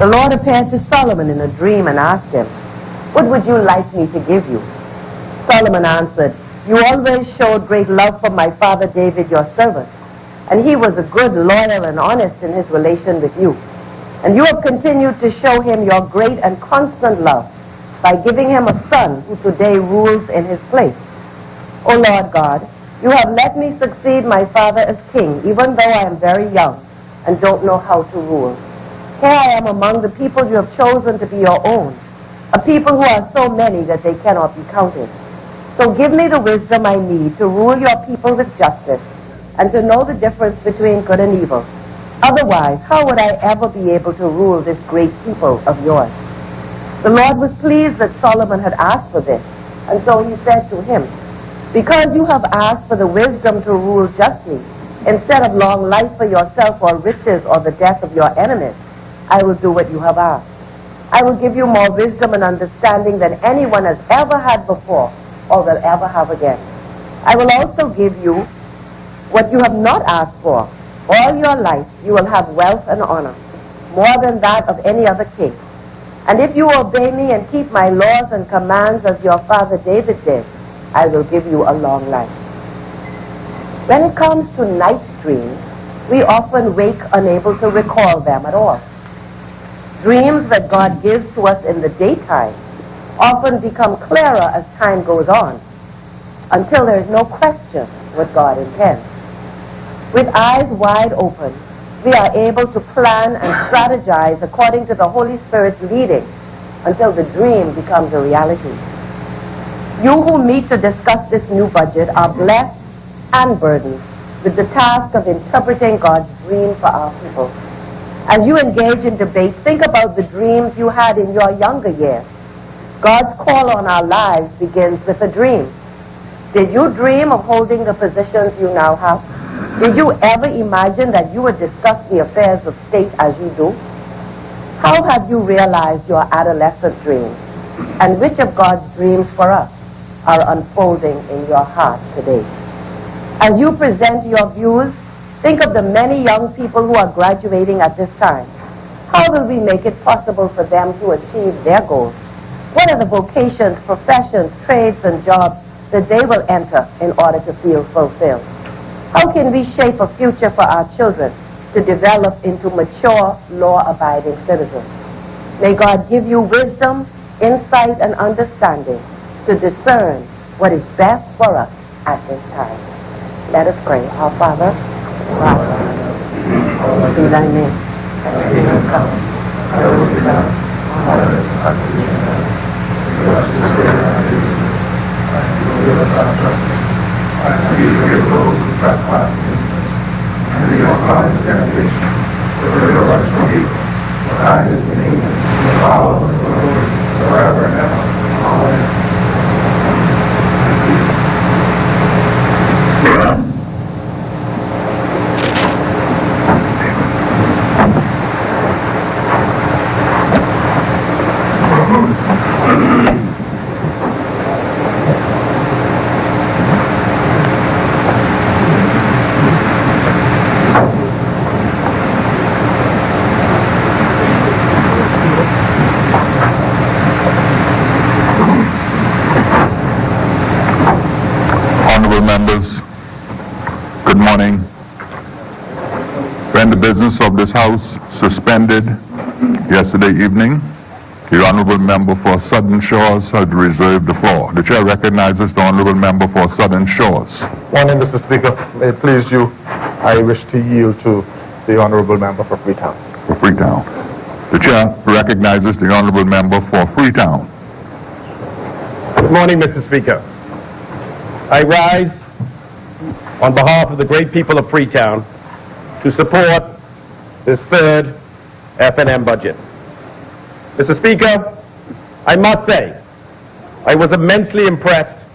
The Lord appeared to Solomon in a dream and asked him, "What would you like me to give you?" Solomon answered, "You always showed great love for my father David, your servant, and he was a good, loyal, and honest in his relation with you. And you have continued to show him your great and constant love by giving him a son who today rules in his place. O Lord God, you have let me succeed my father as king, even though I am very young and don't know how to rule. Here I am among the people you have chosen to be your own, a people who are so many that they cannot be counted. So give me the wisdom I need to rule your people with justice and to know the difference between good and evil. Otherwise, how would I ever be able to rule this great people of yours?" The Lord was pleased that Solomon had asked for this, and so he said to him, "Because you have asked for the wisdom to rule justly, instead of long life for yourself or riches or the death of your enemies, I will do what you have asked. I will give you more wisdom and understanding than anyone has ever had before or will ever have again. I will also give you what you have not asked for. All your life you will have wealth and honor, more than that of any other king. And if you obey me and keep my laws and commands as your father David did, I will give you a long life." When it comes to night dreams, we often wake unable to recall them at all. Dreams that God gives to us in the daytime often become clearer as time goes on, until there is no question what God intends. With eyes wide open, we are able to plan and strategize according to the Holy Spirit's leading until the dream becomes a reality. You who meet to discuss this new budget are blessed and burdened with the task of interpreting God's dream for our people. As you engage in debate, think about the dreams you had in your younger years. God's call on our lives begins with a dream. Did you dream of holding the positions you now have? Did you ever imagine that you would discuss the affairs of state as you do? How have you realized your adolescent dreams? And which of God's dreams for us are unfolding in your heart today? As you present your views, think of the many young people who are graduating at this time. How will we make it possible for them to achieve their goals? What are the vocations, professions, trades, and jobs that they will enter in order to feel fulfilled? How can we shape a future for our children to develop into mature, law-abiding citizens? May God give you wisdom, insight, and understanding to discern what is best for us at this time. Let us pray. Our Father, hallowed be thy name. Thy kingdom come. Thy will be done on earth as it is in heaven. Give us this day our duty, and forgive us our trespasses, and we forgive those who trespass against us. And lead us not into temptation, but deliver us from evil. For thine is the kingdom, the power, and the glory, forever and ever. Amen. Members, good morning. When the business of this House suspended yesterday evening, the Honourable Member for Southern Shores had reserved the floor. The Chair recognizes the Honourable Member for Southern Shores. Morning, Mr. Speaker. May it please you, I wish to yield to the Honourable Member for Freetown. For Freetown. The Chair recognizes the Honourable Member for Freetown. Good morning, Mr. Speaker. I rise on behalf of the great people of Freetown to support this third F&M budget. Mr. Speaker, I must say, I was immensely impressed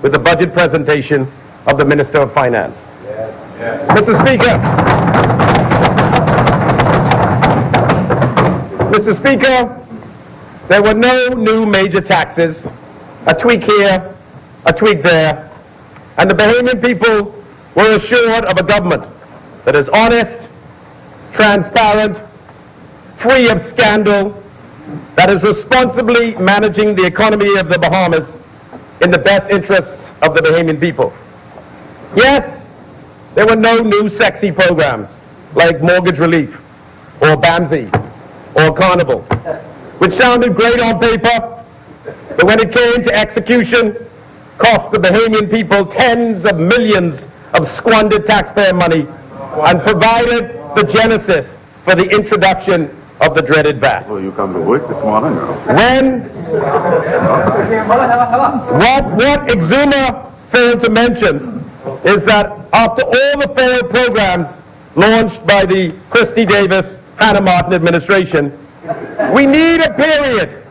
with the budget presentation of the Minister of Finance. Mr. Speaker, there were no new major taxes, a tweak here, a tweak there, and the Bahamian people were assured of a government that is honest, transparent, free of scandal, that is responsibly managing the economy of the Bahamas in the best interests of the Bahamian people. Yes, there were no new sexy programs like mortgage relief or BAMSI or Carnival, which sounded great on paper, but when it came to execution, cost the Bahamian people tens of millions of squandered taxpayer money and provided the genesis for the introduction of the dreaded VAT. Well, you come to work this morning. What Exuma failed to mention is that after all the failed programs launched by the Christie Davis, Hannah Martin administration, we need a period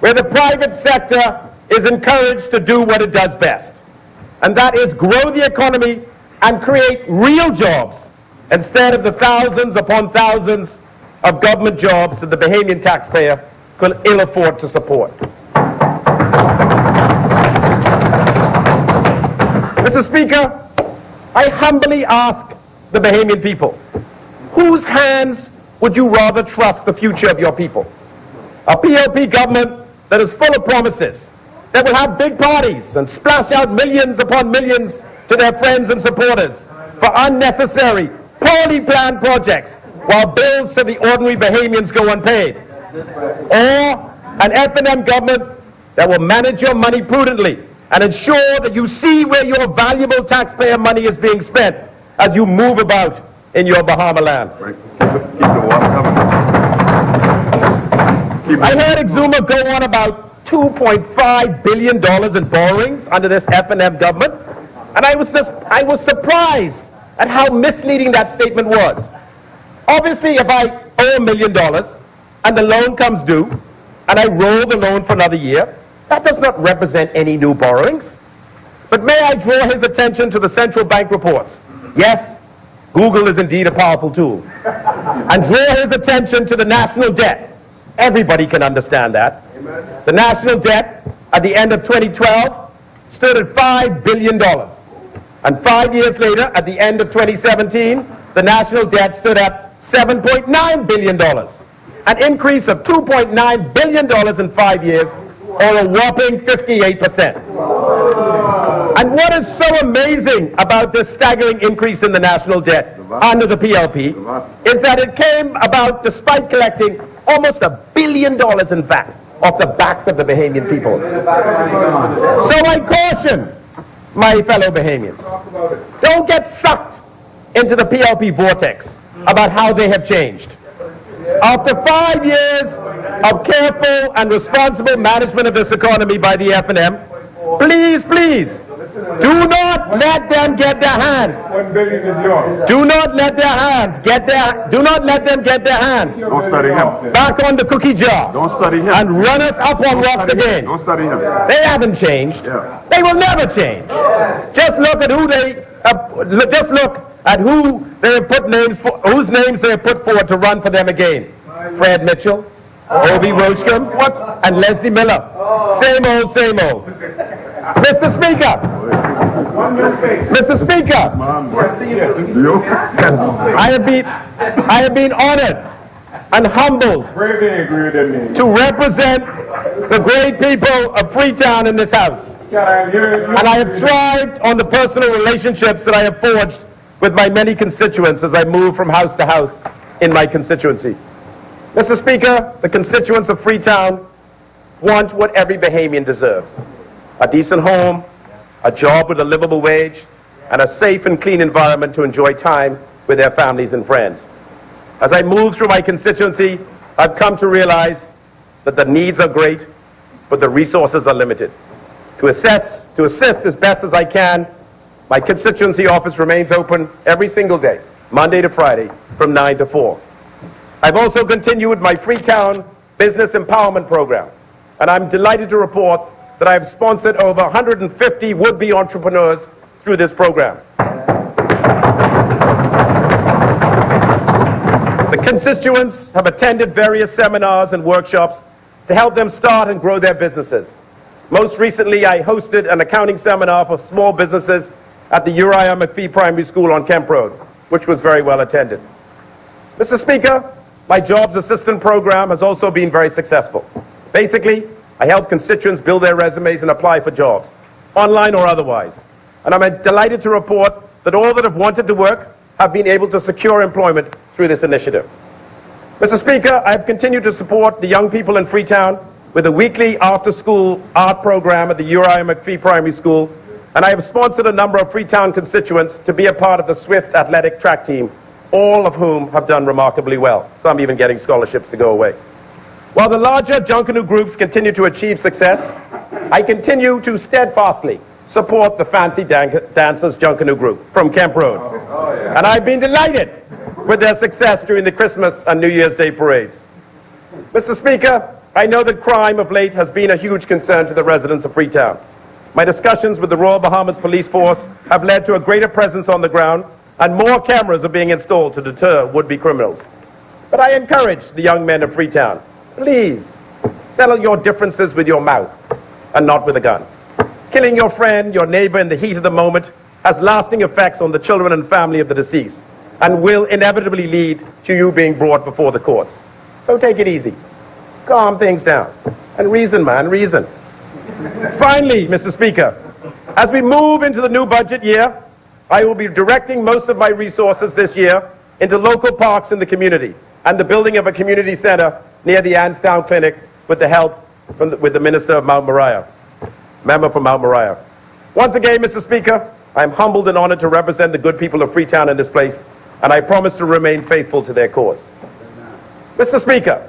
where the private sector is encouraged to do what it does best, and that is grow the economy and create real jobs instead of the thousands upon thousands of government jobs that the Bahamian taxpayer could ill afford to support. Mr. Speaker, I humbly ask the Bahamian people, whose hands would you rather trust the future of your people? A PLP government that is full of promises, that will have big parties and splash out millions upon millions to their friends and supporters for unnecessary, poorly planned projects, while bills to the ordinary Bahamians go unpaid. Or an F&M government that will manage your money prudently and ensure that you see where your valuable taxpayer money is being spent as you move about in your Bahama land. I heard Exuma go on about $2.5 billion in borrowings under this F&M government, and I was surprised at how misleading that statement was. Obviously, if I owe $1 million and the loan comes due and I roll the loan for another year, that does not represent any new borrowings. But may I draw his attention to the central bank reports? Yes, Google is indeed a powerful tool. And draw his attention to the national debt. Everybody can understand that. The national debt at the end of 2012 stood at $5 billion. And 5 years later, at the end of 2017, the national debt stood at $7.9 billion, an increase of $2.9 billion in 5 years, or a whopping 58%. And what is so amazing about this staggering increase in the national debt under the PLP is that it came about despite collecting almost $1 billion in VAT off the backs of the Bahamian people. So I caution my fellow Bahamians, don't get sucked into the PLP vortex about how they have changed. After 5 years of careful and responsible management of this economy by the F&M, please, do not let them get their hands. $1 billion is yours. Do not let them get their hands. Don't study him. Back on the cookie jar. Don't study him. And run us up on rocks again. Don't study him. They haven't changed. Yeah. They will never change. Just look at who they have put names for, whose names they have put forward to run for them again. Fred Mitchell, Obi Roshcom, and Leslie Miller. Same old, same old. Mr. Speaker, I have been honored and humbled to represent the great people of Freetown in this House. And I have thrived on the personal relationships that I have forged with my many constituents as I move from house to house in my constituency. Mr. Speaker, the constituents of Freetown want what every Bahamian deserves: a decent home, a job with a livable wage, and a safe and clean environment to enjoy time with their families and friends. As I move through my constituency, I've come to realize that the needs are great, but the resources are limited. To assist as best as I can, my constituency office remains open every single day, Monday to Friday, from 9 to 4. I've also continued my Freetown Business Empowerment Program, and I'm delighted to report that I have sponsored over 150 would-be entrepreneurs through this program. The constituents have attended various seminars and workshops to help them start and grow their businesses. Most recently, I hosted an accounting seminar for small businesses at the Uriah McPhee Primary School on Kemp Road, which was very well attended. Mr. Speaker, my Jobs Assistant program has also been very successful. Basically, I help constituents build their resumes and apply for jobs, online or otherwise. And I'm delighted to report that all that have wanted to work have been able to secure employment through this initiative. Mr. Speaker, I have continued to support the young people in Freetown with a weekly after-school art program at the Uriah McPhee Primary School, and I have sponsored a number of Freetown constituents to be a part of the Swift athletic track team, all of whom have done remarkably well, some even getting scholarships to go away. While the larger Junkanoo groups continue to achieve success, I continue to steadfastly support the Fancy Dancers Junkanoo group from Kemp Road. And I've been delighted with their success during the Christmas and New Year's Day parades. Mr. Speaker, I know that crime of late has been a huge concern to the residents of Freetown. My discussions with the Royal Bahamas Police Force have led to a greater presence on the ground, and more cameras are being installed to deter would-be criminals. But I encourage the young men of Freetown, please, settle your differences with your mouth and not with a gun. Killing your friend, your neighbor in the heat of the moment has lasting effects on the children and family of the deceased and will inevitably lead to you being brought before the courts. So take it easy. Calm things down. And reason, man, reason. Finally, Mr. Speaker, as we move into the new budget year, I will be directing most of my resources this year into local parks in the community and the building of a community center near the Anstown Clinic with the help with the Minister of Mount Moriah, member from Mount Moriah. Once again, Mr. Speaker, I am humbled and honored to represent the good people of Freetown in this place, and I promise to remain faithful to their cause. Mr. Speaker,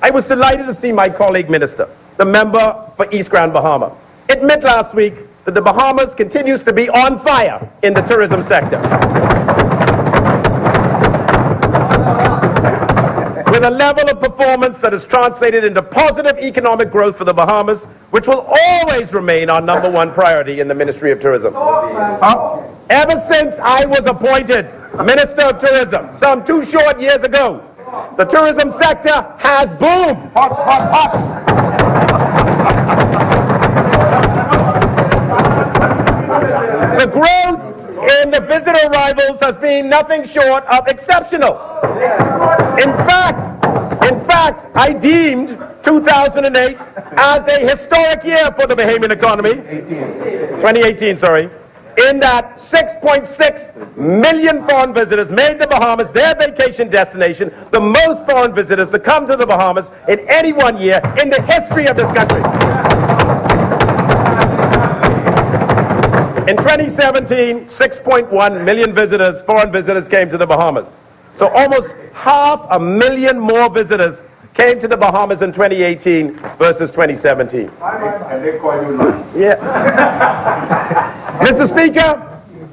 I was delighted to see my colleague minister, the member for East Grand Bahama, admit last week that the Bahamas continues to be on fire in the tourism sector. With a level of performance that is translated into positive economic growth for the Bahamas, which will always remain our #1 priority in the Ministry of Tourism. Ever since I was appointed Minister of Tourism, some 2 short years ago, the tourism sector has boomed. Hot, hot, hot. The growth in the visitor arrivals has been nothing short of exceptional. In fact, I deemed 2008 as a historic year for the Bahamian economy. 2018, sorry. In that 6.6 million foreign visitors made the Bahamas their vacation destination, the most foreign visitors to come to the Bahamas in any one year in the history of this country. In 2017, 6.1 million visitors, foreign visitors, came to the Bahamas. So almost 500,000 more visitors came to the Bahamas in 2018 versus 2017. And they call you lying. Yeah. Mr. Speaker,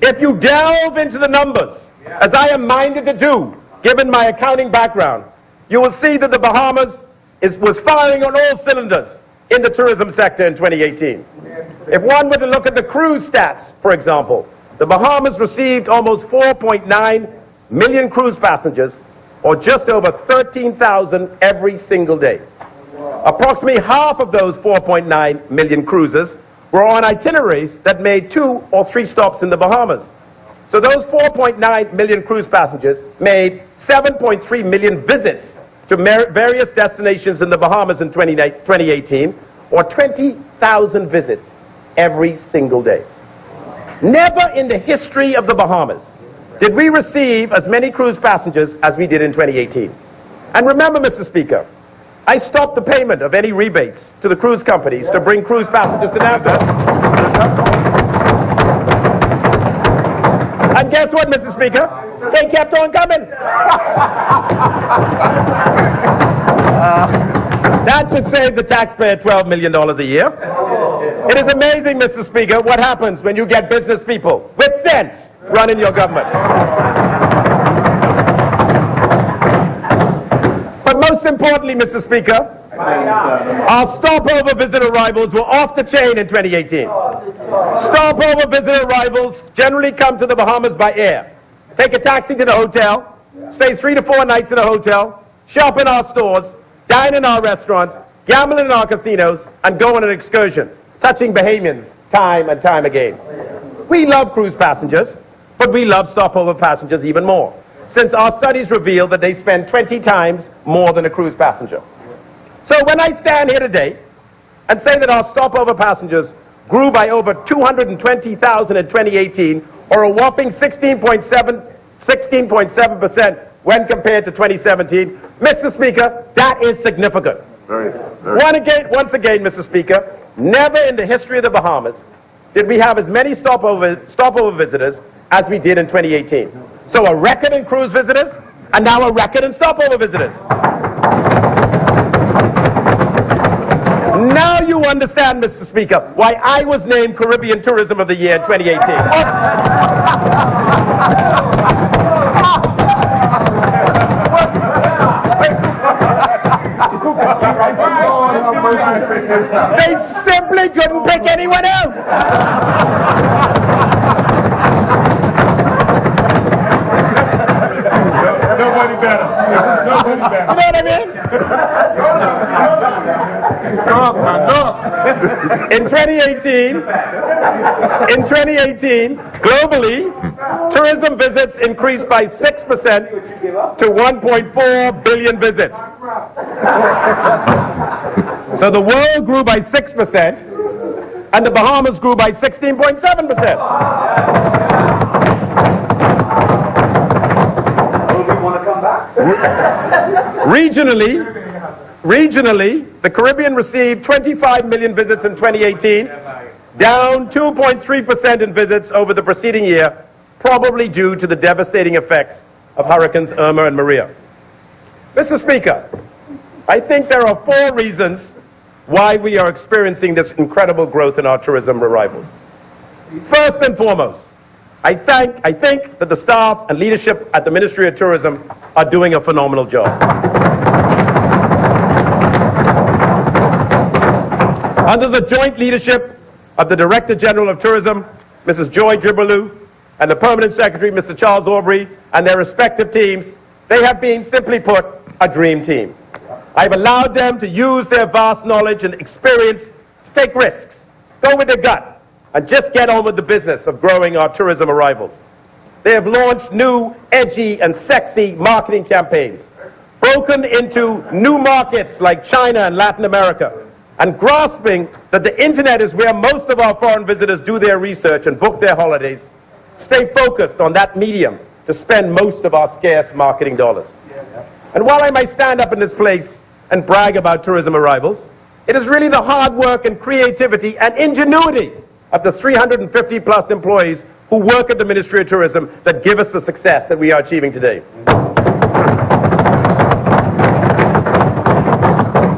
if you delve into the numbers, as I am minded to do, given my accounting background, you will see that the Bahamas was firing on all cylinders in the tourism sector in 2018. If one were to look at the cruise stats, for example, the Bahamas received almost 4.9 million cruise passengers, or just over 13,000 every single day. Approximately half of those 4.9 million cruises were on itineraries that made 2 or 3 stops in the Bahamas. So those 4.9 million cruise passengers made 7.3 million visits to various destinations in the Bahamas in 2018, or 20,000 visits every single day. Never in the history of the Bahamas did we receive as many cruise passengers as we did in 2018. And remember, Mr. Speaker, I stopped the payment of any rebates to the cruise companies to bring cruise passengers to Nassau. And guess what, Mr. Speaker? They kept on coming. That should save the taxpayer $12 million a year. It is amazing, Mr. Speaker, what happens when you get business people with sense running your government. But most importantly, Mr. Speaker, our stopover visitor arrivals were off the chain in 2018. Stopover visitor arrivals generally come to the Bahamas by air. Take a taxi to the hotel, stay 3 to 4 nights in a hotel, shop in our stores, dine in our restaurants, gamble in our casinos, and go on an excursion, touching Bahamians time and time again. We love cruise passengers, but we love stopover passengers even more. since our studies reveal that they spend 20 times more than a cruise passenger. So when I stand here today and say that our stopover passengers grew by over 220,000 in 2018, or a whopping 16.7% when compared to 2017, Mr. Speaker, that is significant. Once again, Mr. Speaker, never in the history of the Bahamas did we have as many stopover visitors as we did in 2018. So a record in cruise visitors, and now a record in stopover visitors. Now you understand, Mr. Speaker, why I was named Caribbean Tourism of the Year in 2018. They simply couldn't pick anyone else. Nobody better. Nobody better. You know what I mean? In 2018, globally, tourism visits increased by 6% to 1.4 billion visits. So the world grew by 6%, and the Bahamas grew by 16.7%. Regionally, the Caribbean received 25 million visits in 2018, down 2.3% in visits over the preceding year, probably due to the devastating effects of Hurricanes Irma and Maria. Mr. Speaker, I think there are 4 reasons why we are experiencing this incredible growth in our tourism arrivals. First and foremost, I think that the staff and leadership at the Ministry of Tourism are doing a phenomenal job. Under the joint leadership of the Director General of Tourism, Mrs. Joy Dribbelou, and the Permanent Secretary, Mr. Charles Aubrey, and their respective teams, they have been, simply put, a dream team. I've allowed them to use their vast knowledge and experience to take risks, go with their gut, and just get on with the business of growing our tourism arrivals. They have launched new, edgy, and sexy marketing campaigns, broken into new markets like China and Latin America, and grasping that the internet is where most of our foreign visitors do their research and book their holidays, stay focused on that medium to spend most of our scarce marketing dollars. And while I might stand up in this place and brag about tourism arrivals, it is really the hard work and creativity and ingenuity of the 350 plus employees who work at the Ministry of Tourism that give us the success that we are achieving today.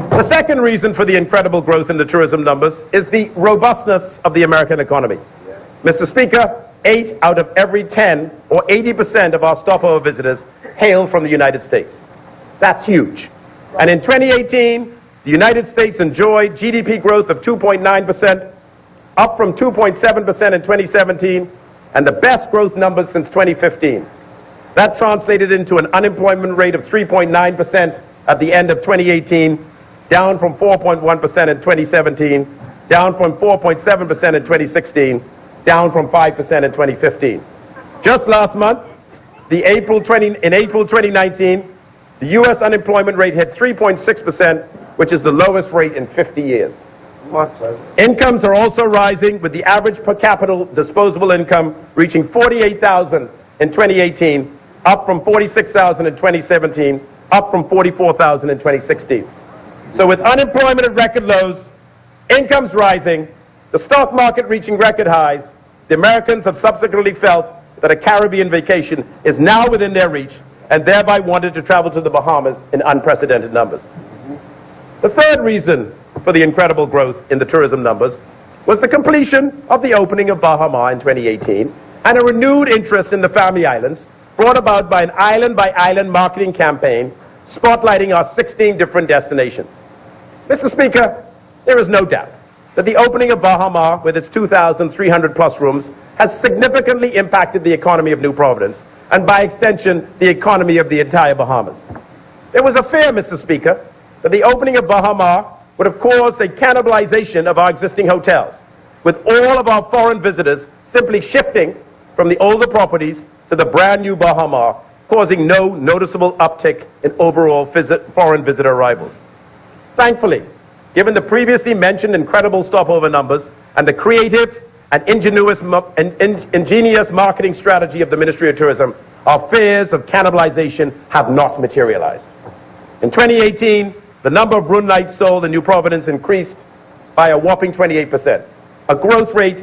The second reason for the incredible growth in the tourism numbers is the robustness of the American economy. Mr. Speaker, 8 out of every 10, or 80% of our stopover visitors hail from the United States. That's huge. And in 2018, the United States enjoyed GDP growth of 2.9%, up from 2.7% in 2017, and the best growth numbers since 2015. That translated into an unemployment rate of 3.9% at the end of 2018, down from 4.1% in 2017, down from 4.7% in 2016, down from 5% in 2015. Just last month, in April 2019, the U.S. unemployment rate hit 3.6%, which is the lowest rate in 50 years. Incomes are also rising, with the average per capita disposable income reaching $48,000 in 2018, up from $46,000 in 2017, up from $44,000 in 2016. So with unemployment at record lows, incomes rising, the stock market reaching record highs, the Americans have subsequently felt that a Caribbean vacation is now within their reach, and thereby wanted to travel to the Bahamas in unprecedented numbers. The third reason for the incredible growth in the tourism numbers was the completion of the opening of Bahamas in 2018 and a renewed interest in the Family Islands brought about by an island-by-island marketing campaign spotlighting our 16 different destinations. Mr. Speaker, there is no doubt that the opening of Bahamas with its 2,300 plus rooms has significantly impacted the economy of New Providence and by extension the economy of the entire Bahamas. There was a fear, Mr. Speaker, that the opening of Bahamas would have caused a cannibalization of our existing hotels, with all of our foreign visitors simply shifting from the older properties to the brand new Bahamas, causing no noticeable uptick in overall foreign visitor arrivals. Thankfully, given the previously mentioned incredible stopover numbers and the creative and ingenious marketing strategy of the Ministry of Tourism, our fears of cannibalization have not materialized. In 2018, the number of room nights sold in New Providence increased by a whopping 28%, a growth rate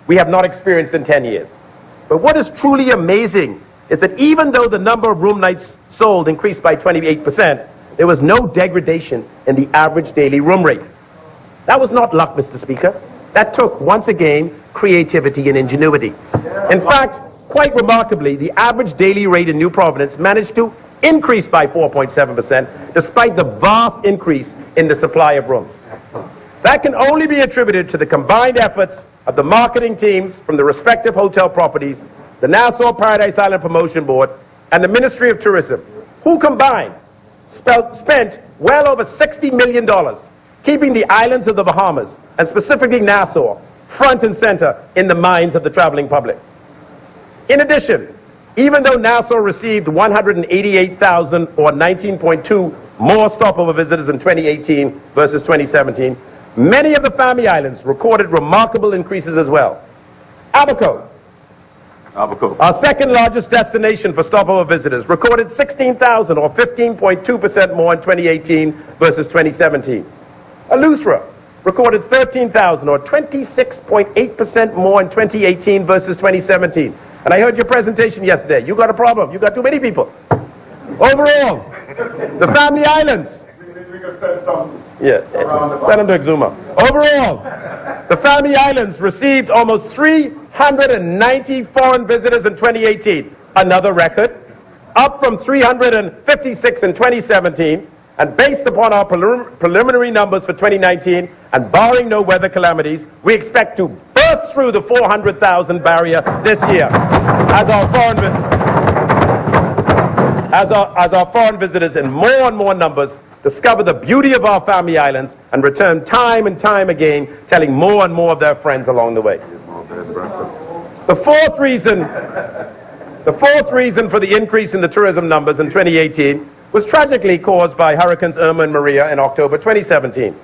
we have not experienced in 10 years. But what is truly amazing is that even though the number of room nights sold increased by 28%, there was no degradation in the average daily room rate. That was not luck, Mr. Speaker. That took, once again, creativity and ingenuity. In fact, quite remarkably, the average daily rate in New Providence managed to increase by 4.7%, despite the vast increase in the supply of rooms. That can only be attributed to the combined efforts of the marketing teams from the respective hotel properties, the Nassau Paradise Island Promotion Board, and the Ministry of Tourism, who combined spent well over $60 million keeping the islands of the Bahamas, and specifically Nassau, front and center in the minds of the traveling public. In addition, even though Nassau received 188,000 or 19.2 more stopover visitors in 2018 versus 2017, many of the Family Islands recorded remarkable increases as well. Abaco, our second largest destination for stopover visitors, recorded 16,000 or 15.2% more in 2018 versus 2017. Eleuthera recorded 13,000 or 26.8% more in 2018 versus 2017. And I heard your presentation yesterday. You got a problem. You got too many people. Overall, the Family Islands. Yeah, send them to Exuma. Overall, the Family Islands received almost 390 foreign visitors in 2018, another record, up from 356 in 2017, and based upon our preliminary numbers for 2019, and barring no weather calamities, we expect to burst through the 400,000 barrier this year as our foreign visitors in more and more numbers discover the beauty of our Family Islands and return time and time again, telling more and more of their friends along the way. The fourth reason for the increase in the tourism numbers in 2018 was tragically caused by Hurricanes Irma and Maria in October 2017.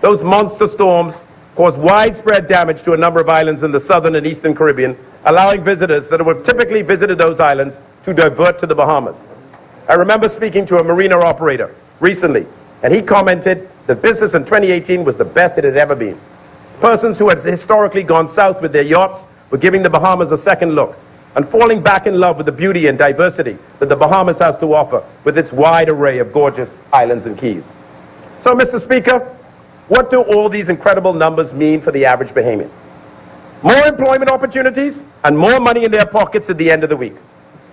Those monster storms caused widespread damage to a number of islands in the southern and eastern Caribbean, allowing visitors that would have typically visited those islands to divert to the Bahamas. I remember speaking to a marina operator recently, and he commented that business in 2018 was the best it had ever been. Persons who had historically gone south with their yachts were giving the Bahamas a second look and falling back in love with the beauty and diversity that the Bahamas has to offer with its wide array of gorgeous islands and keys. So, Mr. Speaker, what do all these incredible numbers mean for the average Bahamian? More employment opportunities and more money in their pockets at the end of the week.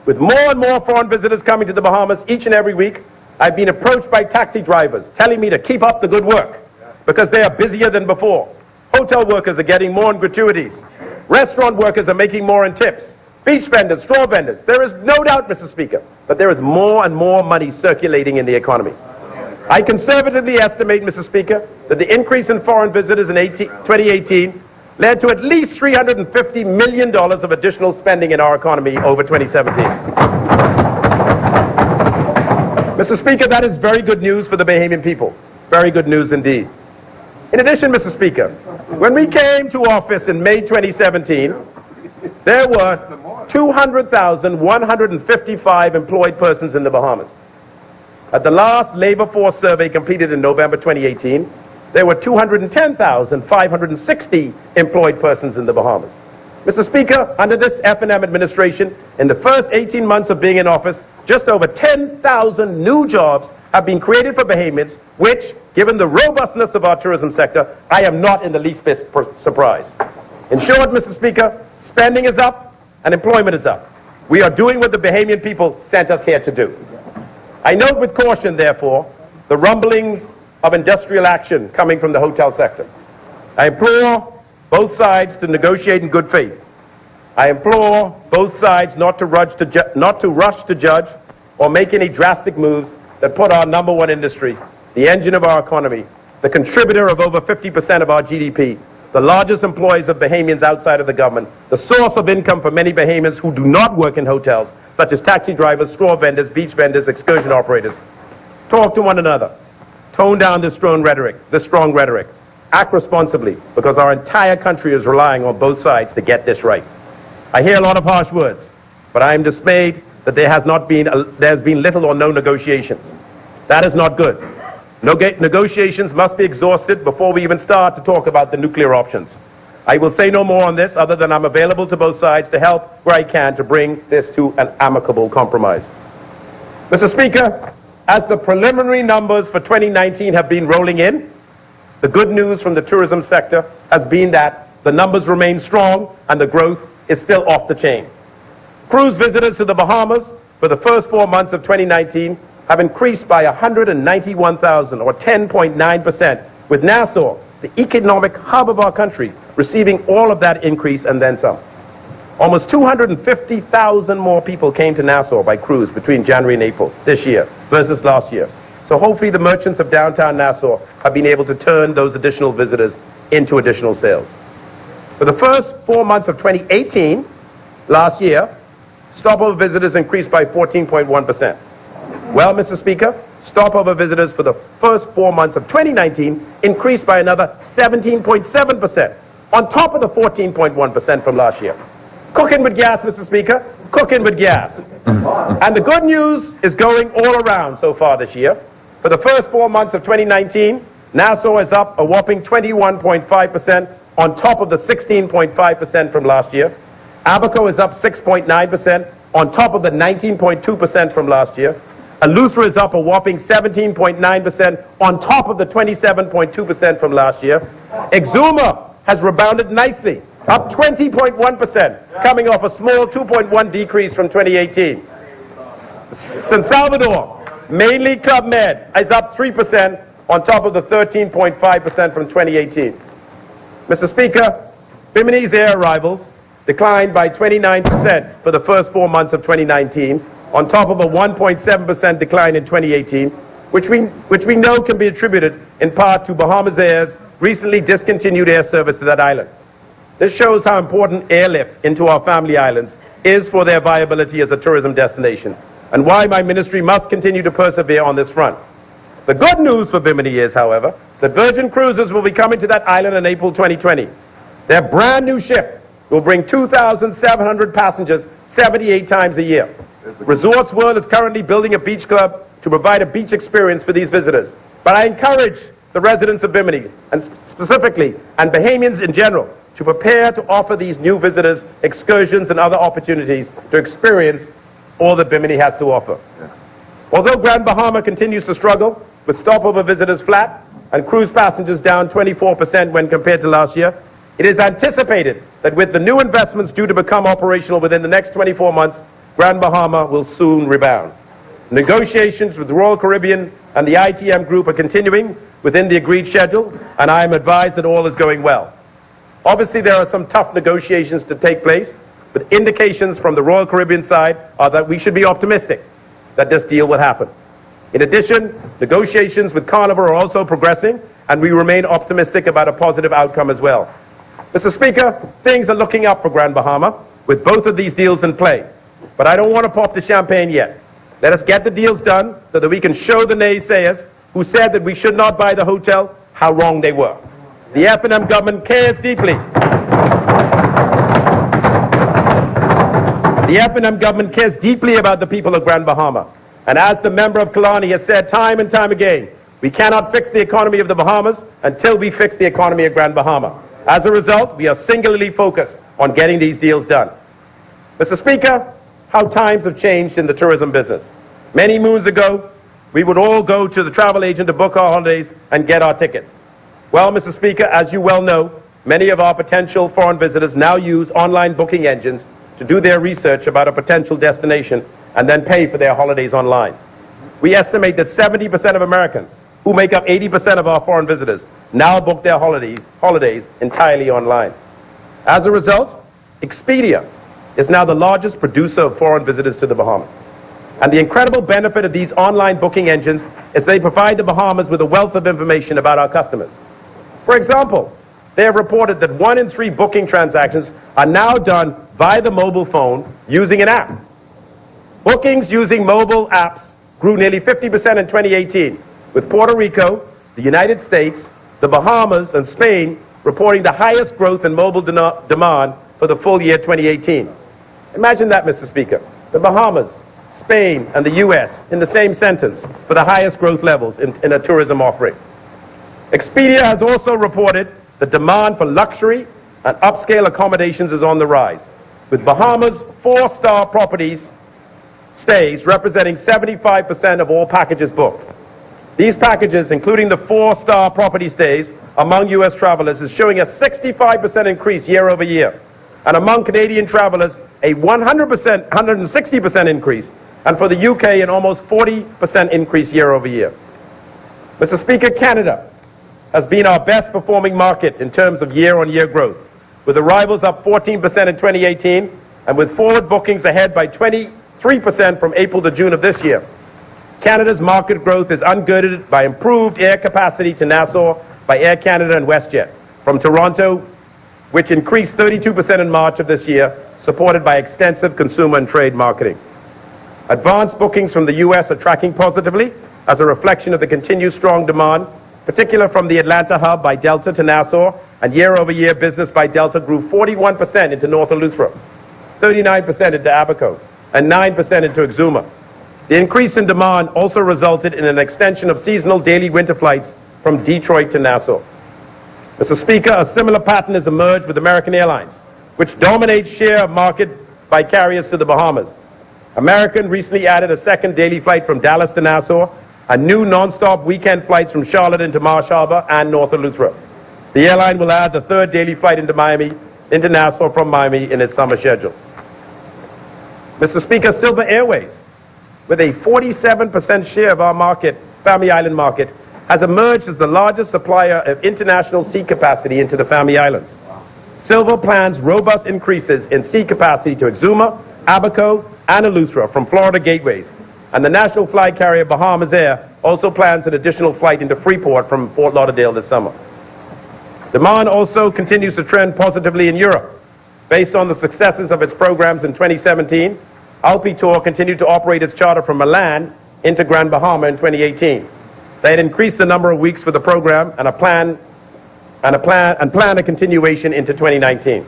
With more and more foreign visitors coming to the Bahamas each and every week, I've been approached by taxi drivers telling me to keep up the good work because they are busier than before. Hotel workers are getting more in gratuities. Restaurant workers are making more in tips. Beach vendors, straw vendors. There is no doubt, Mr. Speaker, that there is more and more money circulating in the economy. I conservatively estimate, Mr. Speaker, that the increase in foreign visitors in 2018 led to at least $350 million of additional spending in our economy over 2017. Mr. Speaker, that is very good news for the Bahamian people. Very good news indeed. In addition, Mr. Speaker, when we came to office in May 2017, there were 200,155 employed persons in the Bahamas. At the last labor force survey completed in November 2018, there were 210,560 employed persons in the Bahamas. Mr. Speaker, under this F&M administration, in the first 18 months of being in office, just over 10,000 new jobs have been created for Bahamians, which, given the robustness of our tourism sector, I am not in the least bit surprised. In short, Mr. Speaker, spending is up and employment is up. We are doing what the Bahamian people sent us here to do. I note with caution, therefore, the rumblings of industrial action coming from the hotel sector. I implore both sides to negotiate in good faith. I implore both sides not to rush to judge or make any drastic moves that put our #1 industry, the engine of our economy, the contributor of over 50% of our GDP, the largest employees of Bahamians outside of the government, the source of income for many Bahamians who do not work in hotels, such as taxi drivers, straw vendors, beach vendors, excursion operators. Talk to one another. Tone down this strong rhetoric. Act responsibly, because our entire country is relying on both sides to get this right. I hear a lot of harsh words, but I am dismayed that there has been little or no negotiations. That is not good. Negotiations must be exhausted before we even start to talk about the nuclear options. I will say no more on this other than I'm available to both sides to help where I can to bring this to an amicable compromise. Mr. Speaker, as the preliminary numbers for 2019 have been rolling in, the good news from the tourism sector has been that the numbers remain strong and the growth is still off the chain. Cruise visitors to the Bahamas for the first 4 months of 2019 have increased by 191,000 or 10.9%, with Nassau, the economic hub of our country, receiving all of that increase and then some. Almost 250,000 more people came to Nassau by cruise between January and April this year versus last year. So hopefully the merchants of downtown Nassau have been able to turn those additional visitors into additional sales. For the first 4 months of 2018, last year, stopover visitors increased by 14.1%. Well, Mr. Speaker, stopover visitors for the first 4 months of 2019 increased by another 17.7%, on top of the 14.1% from last year. Cooking with gas, Mr. Speaker, cooking with gas. And the good news is going all around so far this year. For the first 4 months of 2019, Nassau is up a whopping 21.5%, on top of the 16.5% from last year. Abaco is up 6.9%, on top of the 19.2% from last year. Eleuthera is up a whopping 17.9%, on top of the 27.2% from last year. Exuma has rebounded nicely, up 20.1%, coming off a small 2.1 decrease from 2018. San Salvador, mainly Club Med, is up 3%, on top of the 13.5% from 2018. Mr. Speaker, Bimini's air arrivals declined by 29% for the first 4 months of 2019, on top of a 1.7% decline in 2018, which we know can be attributed in part to Bahamas Air's recently discontinued air service to that island. This shows how important airlift into our family islands is for their viability as a tourism destination, and why my ministry must continue to persevere on this front. The good news for Bimini is, however, that Virgin Cruises will be coming to that island in April 2020. Their brand new ship will bring 2,700 passengers 78 times a year. Resorts World is currently building a beach club to provide a beach experience for these visitors. But I encourage the residents of Bimini, and specifically, and Bahamians in general, to prepare to offer these new visitors excursions and other opportunities to experience all that Bimini has to offer. Although Grand Bahama continues to struggle, with stopover visitors flat and cruise passengers down 24% when compared to last year, it is anticipated that with the new investments due to become operational within the next 24 months, Grand Bahama will soon rebound. Negotiations with the Royal Caribbean and the ITM Group are continuing within the agreed schedule, and I am advised that all is going well. Obviously, there are some tough negotiations to take place, but indications from the Royal Caribbean side are that we should be optimistic that this deal will happen. In addition, negotiations with Carnival are also progressing, and we remain optimistic about a positive outcome as well. Mr. Speaker, things are looking up for Grand Bahama with both of these deals in play. But I don't want to pop the champagne yet. Let us get the deals done so that we can show the naysayers who said that we should not buy the hotel how wrong they were. The F&M government cares deeply. The F&M government cares deeply about the people of Grand Bahama. And as the member of Kalani has said time and time again, we cannot fix the economy of the Bahamas until we fix the economy of Grand Bahama. As a result, we are singularly focused on getting these deals done. Mr. Speaker, how times have changed in the tourism business. Many moons ago, we would all go to the travel agent to book our holidays and get our tickets. Well, Mr. Speaker, as you well know, many of our potential foreign visitors now use online booking engines to do their research about a potential destination and then pay for their holidays online. We estimate that 70% of Americans, who make up 80% of our foreign visitors, now book their holidays entirely online. As a result, Expedia is now the largest producer of foreign visitors to the Bahamas. And the incredible benefit of these online booking engines is they provide the Bahamas with a wealth of information about our customers. For example, they have reported that 1 in 3 booking transactions are now done via the mobile phone using an app. Bookings using mobile apps grew nearly 50% in 2018, with Puerto Rico, the United States, the Bahamas, and Spain reporting the highest growth in mobile demand for the full year 2018. Imagine that, Mr. Speaker. The Bahamas, Spain, and the U.S. in the same sentence for the highest growth levels in a tourism offering. Expedia has also reported the demand for luxury and upscale accommodations is on the rise, with Bahamas 4-star properties stays representing 75% of all packages booked. These packages, including the 4-star property stays among U.S. travelers, is showing a 65% increase year over year, and among Canadian travelers, a 160% increase, and for the UK, an almost 40% increase year over year. Mr. Speaker, Canada has been our best performing market in terms of year-on-year growth, with arrivals up 14% in 2018 and with forward bookings ahead by 23% from April to June of this year. Canada's market growth is ungirded by improved air capacity to Nassau by Air Canada and WestJet, from Toronto, which increased 32% in March of this year, supported by extensive consumer and trade marketing. Advanced bookings from the U.S. are tracking positively as a reflection of the continued strong demand, particularly from the Atlanta hub by Delta to Nassau, and year-over-year business by Delta grew 41% into North Eleuthera, 39% into Abaco, and 9% into Exuma. The increase in demand also resulted in an extension of seasonal daily winter flights from Detroit to Nassau. Mr. Speaker, a similar pattern has emerged with American Airlines, which dominates share of market by carriers to the Bahamas. American recently added a second daily flight from Dallas to Nassau, and new non-stop weekend flights from Charlotte into Marsh Harbor and North Eleuthera. The airline will add the third daily flight into Nassau from Miami in its summer schedule. Mr. Speaker, Silver Airways, with a 47% share of our market, Family Island market, has emerged as the largest supplier of international seat capacity into the Family Islands. Silver plans robust increases in seat capacity to Exuma, Abaco, and Eleuthera from Florida gateways, and the national flag carrier Bahamas Air also plans an additional flight into Freeport from Fort Lauderdale this summer. Demand also continues to trend positively in Europe. Based on the successes of its programs in 2017, Alpitour continued to operate its charter from Milan into Grand Bahama in 2018. They had increased the number of weeks for the program and plan a continuation into 2019.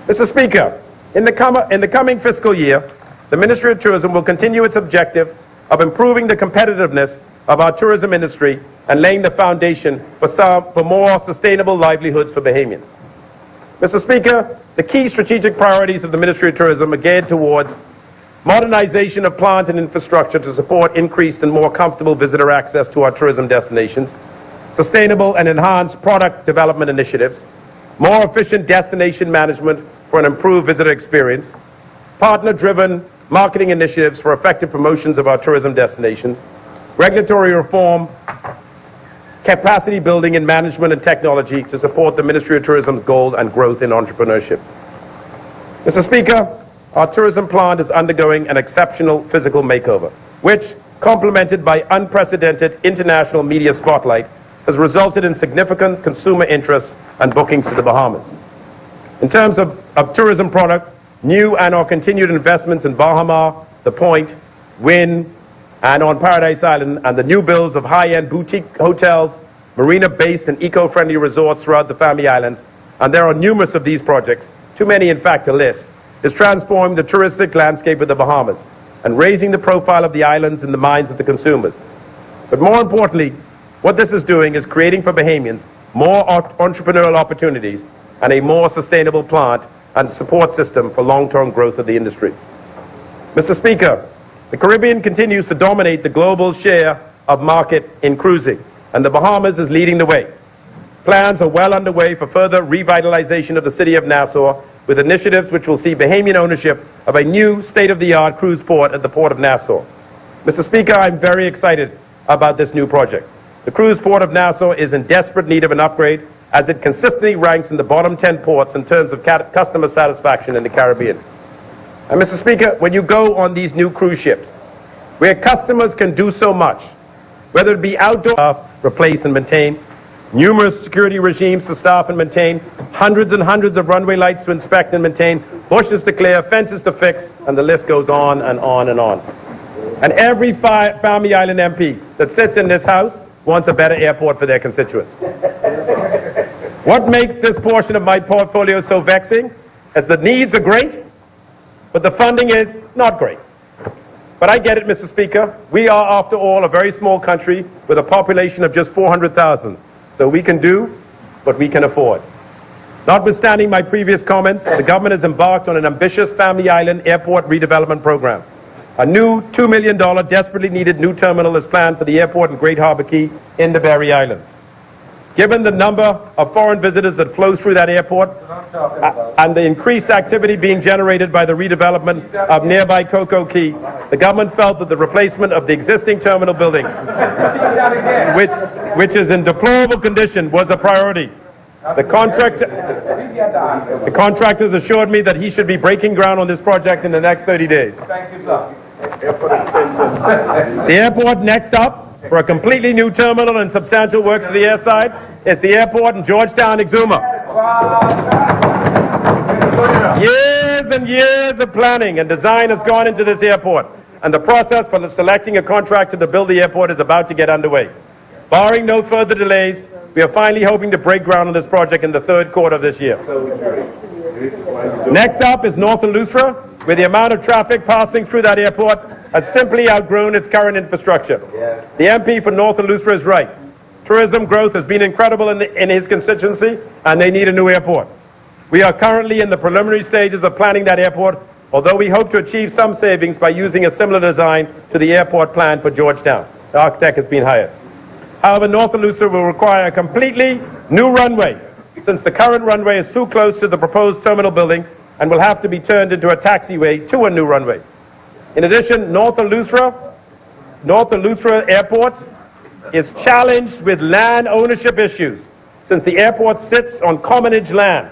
Mr. Speaker, in the coming fiscal year, the Ministry of Tourism will continue its objective of improving the competitiveness of our tourism industry and laying the foundation for more sustainable livelihoods for Bahamians. Mr. Speaker, the key strategic priorities of the Ministry of Tourism are geared towards modernization of plant and infrastructure to support increased and more comfortable visitor access to our tourism destinations, sustainable and enhanced product development initiatives, more efficient destination management for an improved visitor experience, partner-driven marketing initiatives for effective promotions of our tourism destinations, regulatory reform, capacity building in management and technology to support the Ministry of Tourism's goal and growth in entrepreneurship. Mr. Speaker, our tourism plant is undergoing an exceptional physical makeover, which, complemented by unprecedented international media spotlight, has resulted in significant consumer interest and bookings to the Bahamas. In terms of tourism product, new and or continued investments in Bahamas, The Point, Wynn, and on Paradise Island, and the new builds of high-end boutique hotels, marina-based and eco-friendly resorts throughout the Family Islands, and there are numerous of these projects, too many in fact to list, is transforming the touristic landscape of the Bahamas and raising the profile of the islands in the minds of the consumers. But more importantly, what this is doing is creating for Bahamians more entrepreneurial opportunities and a more sustainable plant and support system for long-term growth of the industry. Mr. Speaker, the Caribbean continues to dominate the global share of market in cruising, and the Bahamas is leading the way. Plans are well underway for further revitalization of the city of Nassau, with initiatives which will see Bahamian ownership of a new state-of-the-art cruise port at the Port of Nassau. Mr. Speaker, I'm very excited about this new project. The cruise port of Nassau is in desperate need of an upgrade, as it consistently ranks in the bottom 10 ports in terms of customer satisfaction in the Caribbean. And Mr. Speaker, when you go on these new cruise ships, where customers can do so much, whether it be outdoor, replace and maintain, numerous security regimes to staff and maintain, hundreds and hundreds of runway lights to inspect and maintain, bushes to clear, fences to fix, and the list goes on and on and on. And every Family Island MP that sits in this House wants a better airport for their constituents. What makes this portion of my portfolio so vexing is the needs are great, but the funding is not great. But I get it, Mr. Speaker. We are, after all, a very small country with a population of just 400,000. So we can do what we can afford. Notwithstanding my previous comments, the government has embarked on an ambitious Family Island airport redevelopment program. A new $2 million desperately needed new terminal is planned for the airport in Great Harbor Key in the Berry Islands. Given the number of foreign visitors that flow through that airport and the increased activity being generated by the redevelopment of nearby Cocoa Key, the government felt that the replacement of the existing terminal building, which is in deplorable condition, was a priority. The contractors assured me that he should be breaking ground on this project in the next 30 days. Thank you, sir. The airport next up for a completely new terminal and substantial works to the airside is the airport in Georgetown, Exuma. Years and years of planning and design has gone into this airport, and the process for selecting a contractor to build the airport is about to get underway. Barring no further delays, we are finally hoping to break ground on this project in the third quarter of this year. Next up is North Eleuthera, where the amount of traffic passing through that airport has simply outgrown its current infrastructure. The MP for North Eleuthera is right. Tourism growth has been incredible in his constituency, and they need a new airport. We are currently in the preliminary stages of planning that airport, although we hope to achieve some savings by using a similar design to the airport plan for Georgetown. The architect has been hired. However, North Eleuthera will require a completely new runway, since the current runway is too close to the proposed terminal building and will have to be turned into a taxiway to a new runway. In addition, North Eleuthera Airport is challenged with land ownership issues, since the airport sits on commonage land,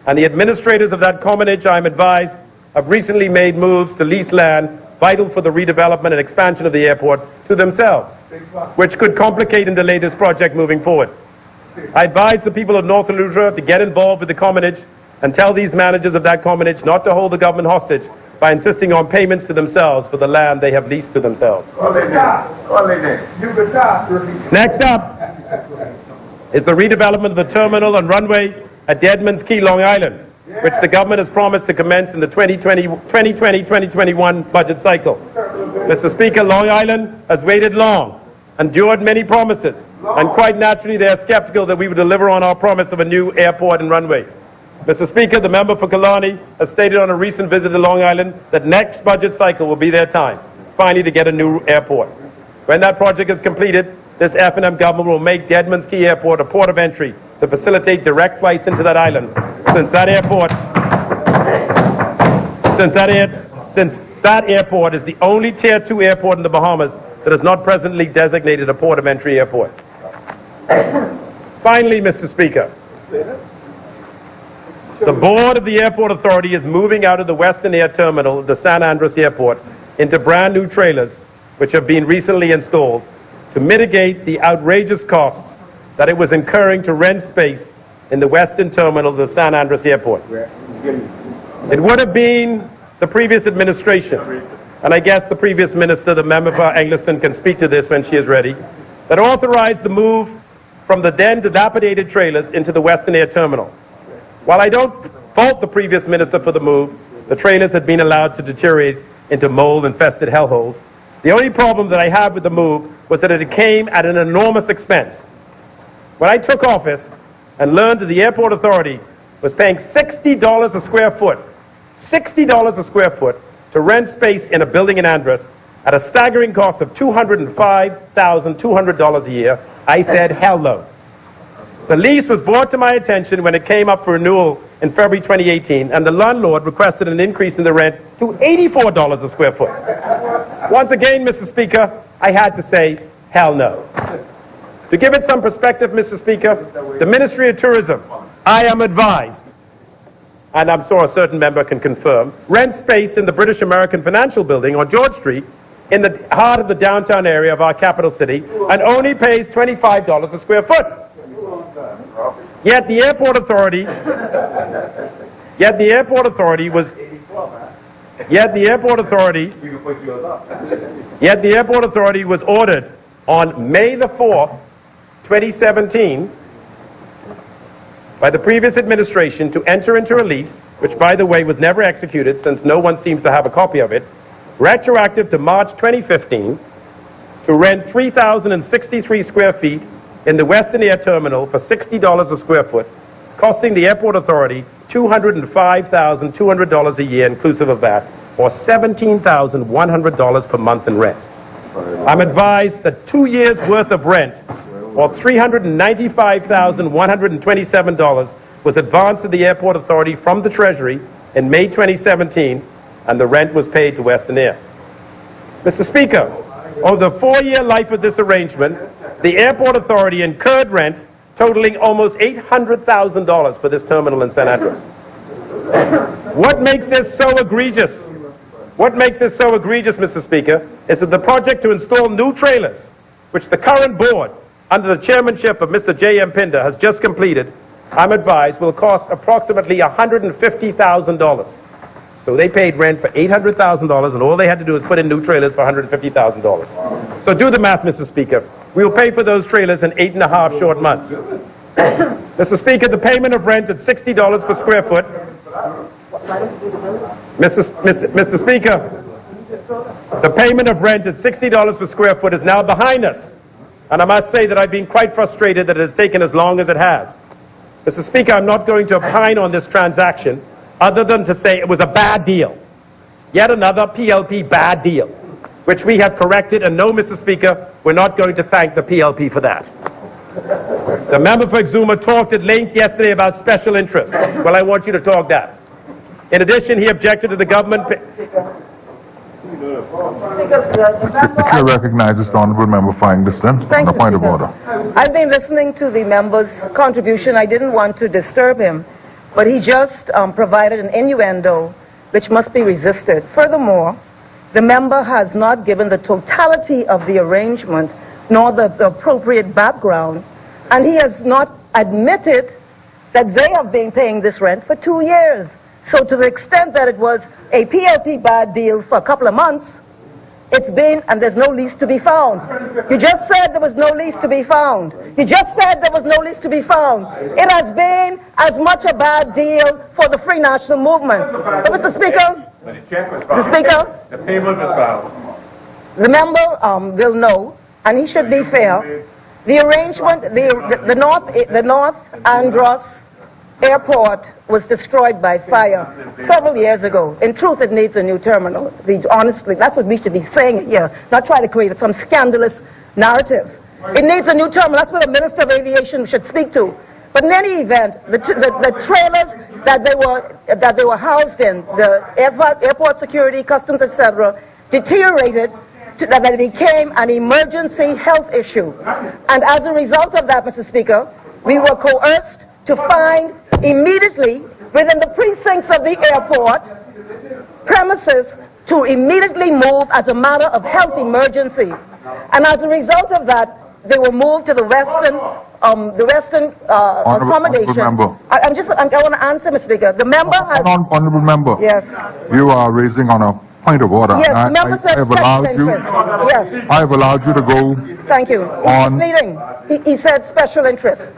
and the administrators of that commonage, I'm advised, have recently made moves to lease land vital for the redevelopment and expansion of the airport to themselves, which could complicate and delay this project moving forward. I advise the people of North Eleuthera to get involved with the commonage and tell these managers of that commonage not to hold the government hostage by insisting on payments to themselves for the land they have leased to themselves. Next up is the redevelopment of the terminal and runway at Deadman's Key, Long Island, which the government has promised to commence in the 2020-2021 budget cycle. Mr. Speaker, Long Island has waited long, endured many promises, and quite naturally they are skeptical that we will deliver on our promise of a new airport and runway. Mr. Speaker, the member for Killarney has stated on a recent visit to Long Island that next budget cycle will be their time, finally, to get a new airport. When that project is completed, this F&M government will make Deadman's Key Airport a port of entry to facilitate direct flights into that island, since that airport is the only Tier 2 airport in the Bahamas that is not presently designated a port of entry airport. Finally, Mr. Speaker, the board of the Airport Authority is moving out of the Western Air Terminal, the San Andres Airport, into brand new trailers, which have been recently installed, to mitigate the outrageous costs that it was incurring to rent space in the Western Terminal of the San Andres Airport. It would have been the previous administration, and I guess the previous minister, the member for Eglinton, can speak to this when she is ready, that authorized the move from the then dilapidated trailers into the Western Air Terminal. While I don't fault the previous minister for the move, the trailers had been allowed to deteriorate into mold-infested hellholes. The only problem that I had with the move was that it came at an enormous expense. When I took office and learned that the Airport Authority was paying $60 a square foot, $60 a square foot, to rent space in a building in Andros at a staggering cost of $205,200 a year, I said, hell no. The lease was brought to my attention when it came up for renewal in February 2018, and the landlord requested an increase in the rent to $84 a square foot. Once again, Mr. Speaker, I had to say, hell no. To give it some perspective, Mr. Speaker, the Ministry of Tourism, I am advised, and I'm sure a certain member can confirm, rent space in the British American Financial Building on George Street in the heart of the downtown area of our capital city and only pays $25 a square foot. Yet the airport authority was ordered on May the 4th, 2017, by the previous administration to enter into a lease, which by the way was never executed since no one seems to have a copy of it, retroactive to March 2015, to rent 3,063 square feet in the Western Air Terminal for $60 a square foot, costing the airport authority $205,200 a year inclusive of that, or $17,100 per month in rent. I'm advised that 2 years worth of rent, or $395,127, was advanced to the airport authority from the Treasury in May 2017, and the rent was paid to Western Air. Mr. Speaker, over the 4-year life of this arrangement, the airport authority incurred rent totaling almost $800,000 for this terminal in San Andreas. What makes this so egregious? What makes this so egregious, Mr. Speaker, is that the project to install new trailers, which the current board, under the chairmanship of Mr. J.M. Pinder, has just completed, I'm advised, will cost approximately $150,000. So they paid rent for $800,000, and all they had to do is put in new trailers for $150,000. So do the math, Mr. Speaker. We will pay for those trailers in 8.5 short months. Mr. Speaker, the payment of rent at $60 per square foot. Mr. Speaker, the payment of rent at $60 per square foot is now behind us. And I must say that I've been quite frustrated that it has taken as long as it has. Mr. Speaker, I'm not going to opine on this transaction other than to say it was a bad deal. Yet another PLP bad deal, which we have corrected, and no, Mr. Speaker, we're not going to thank the PLP for that. The member for Exuma talked at length yesterday about special interests. Well, I want you to talk that. In addition, he objected to the government... I recognize the honourable member Feinstein on a point of order. I've been listening to the member's contribution. I didn't want to disturb him, but he just provided an innuendo which must be resisted. Furthermore, the member has not given the totality of the arrangement nor the appropriate background, and he has not admitted that they have been paying this rent for 2 years. So to the extent that it was a PLP bad deal for a couple of months, it's been, and there's no lease to be found. You just said there was no lease to be found. You just said there was no lease to be found. It has been as much a bad deal for the Free National Movement. But Mr. Speaker, the payment was found. The member will know, and he should be fair. The arrangement, the North Andros Airport was destroyed by fire several years ago. In truth, it needs a new terminal. Honestly, that's what we should be saying here, not try to create some scandalous narrative. It needs a new terminal. That's what the Minister of Aviation should speak to. But in any event, the trailers that they were housed in, the airport security, customs, etc., deteriorated that it became an emergency health issue. And as a result of that, Mr. Speaker, we were coerced to find immediately within the precincts of the airport premises to immediately move as a matter of health emergency. And as a result of that, they were moved to the Western accommodation. I want to answer, Mr. Speaker. The member has... Honourable member. Yes. You are raising on a point of order. Yes, the member said special interest. Yes. I have allowed you to go. Thank you. He's misleading. He said special interest.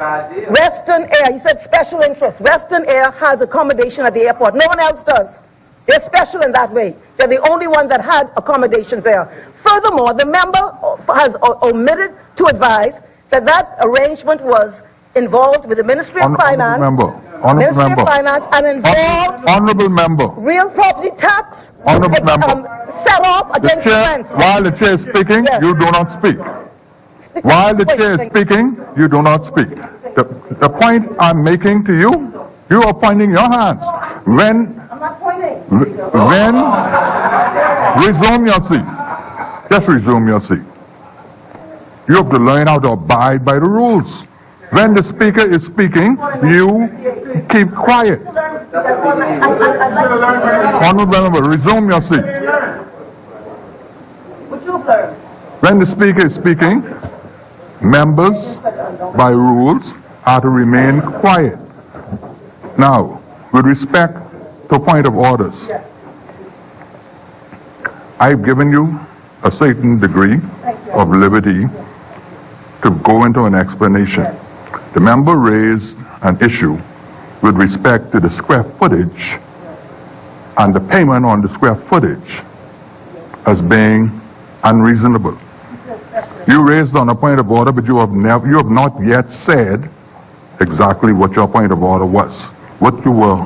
Western Air, he said special interest. Western Air has accommodation at the airport. No one else does. They're special in that way. They're the only one that had accommodations there. Furthermore, the member has omitted to advise that that arrangement was involved with the Ministry of Finance, Ministry of Finance, and involved Honourable member. Real property tax, Honourable member. Sell-off against rents. While the chair is speaking, yes. You do not speak. While the chair is speaking, you do not speak. The point I'm making to you, you are pointing your hands. I'm not pointing. Resume your seat. Just resume your seat. You have to learn how to abide by the rules. When the speaker is speaking, you keep quiet. Honourable member, resume your seat. When the speaker is speaking, members, by rules, are to remain quiet. Now, with respect to point of orders, I've given you a certain degree of liberty to go into an explanation. The member raised an issue with respect to the square footage and the payment on the square footage as being unreasonable. You raised on a point of order, but you have not yet said exactly what your point of order was, what you were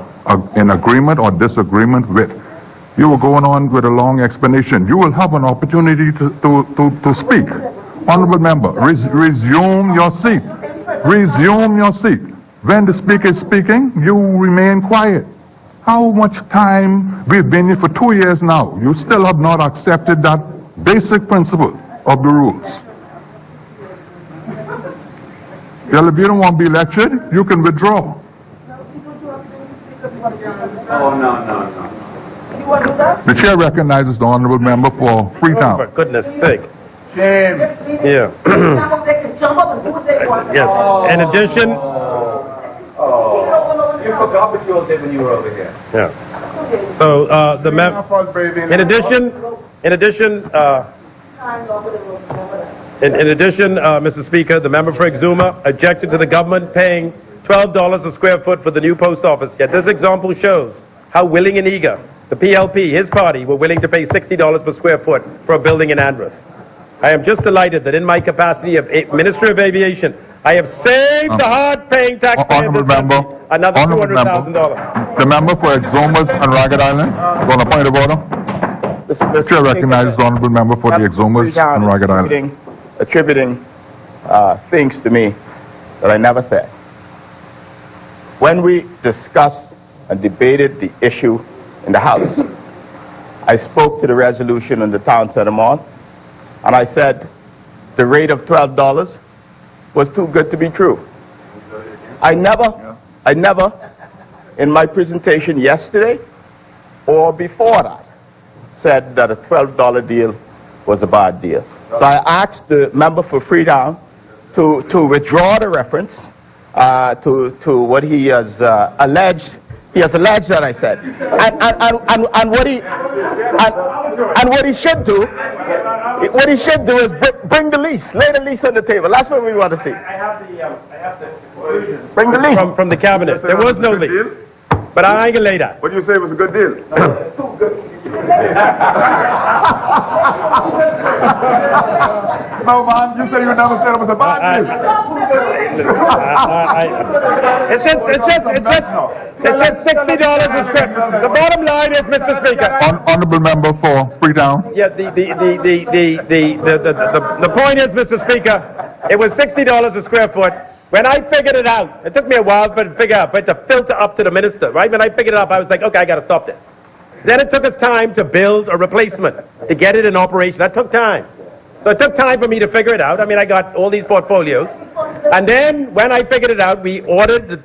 in agreement or disagreement with. You were going on with a long explanation. You will have an opportunity to speak. Honorable member, resume your seat. Resume your seat. When the speaker is speaking, you remain quiet. How much time? We've been here for 2 years now. You still have not accepted that basic principle of the rules. Well, if you don't want to be lectured, you can withdraw. Oh, no. The chair recognizes the honorable member for Freetown. Oh, for goodness sake. Shame. Yeah. Yes. In addition. You forgot what you all did when you were over here. Yeah. So in addition, Mr. Speaker, the member for Exuma objected to the government paying $12 a square foot for the new post office. Yet this example shows how willing and eager the PLP, his party, were willing to pay $60 per square foot for a building in Andros. I am just delighted that in my capacity of Minister of Aviation, I have saved the hard-paying taxpayer of this country another $200,000. The member for Exumas and Ragged Island, on a point of order. The chair recognizes the honorable member for the Exumas and Ragged Island. Attributing things to me that I never said. When we discussed and debated the issue in the House, I spoke to the resolution in the town center mall, and I said the rate of $12 was too good to be true. I never, in my presentation yesterday or before that, said that a $12 deal was a bad deal. So I asked the member for Freetown to withdraw the reference to what he has alleged. He has alleged that I said, and what he should do, is bring the lease, lay the lease on the table. That's what we want to see. I have the bring the lease from the cabinet. There was no lease, but I ain't gonna lay that. What do you say was a good deal? No, man, you say you never said it was a bad deal. It's just $60 a square. The bottom line is, Mr. Speaker. Honorable member for Freetown. Yeah, the point is, Mr. Speaker, it was $60 a square foot. When I figured it out, it took me a while to figure out, but to filter up to the minister, right? When I figured it out, I was like, okay, I got to stop this. Then it took us time to build a replacement, to get it in operation. That took time. So it took time for me to figure it out. I mean, I got all these portfolios. And then when I figured it out, we ordered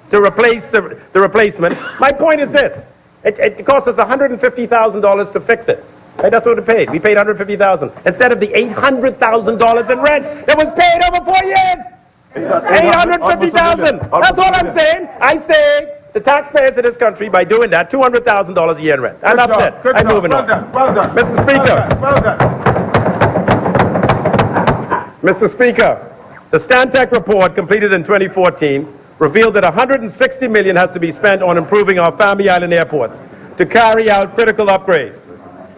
to replace the replacement. My point is this. It cost us $150,000 to fix it. Right? That's what it paid. We paid $150,000 instead of the $800,000 in rent that was paid over 4 years. $850,000. That's what I'm saying. I saved the taxpayers of this country by doing that $200,000 a year in rent. And that's it. I'm moving on. Well done. Mr. Speaker. Well done. Mr. Speaker, the Stantec report completed in 2014 revealed that $160 million has to be spent on improving our Family Island airports to carry out critical upgrades.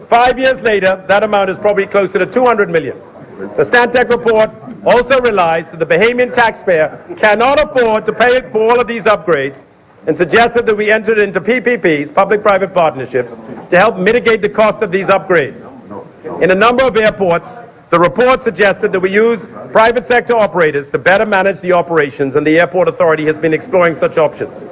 5 years later, that amount is probably closer to $200 million. The Stantec report also realized that the Bahamian taxpayer cannot afford to pay for all of these upgrades and suggested that we entered into PPPs, public-private partnerships, to help mitigate the cost of these upgrades. In a number of airports, the report suggested that we use private sector operators to better manage the operations, and the airport authority has been exploring such options.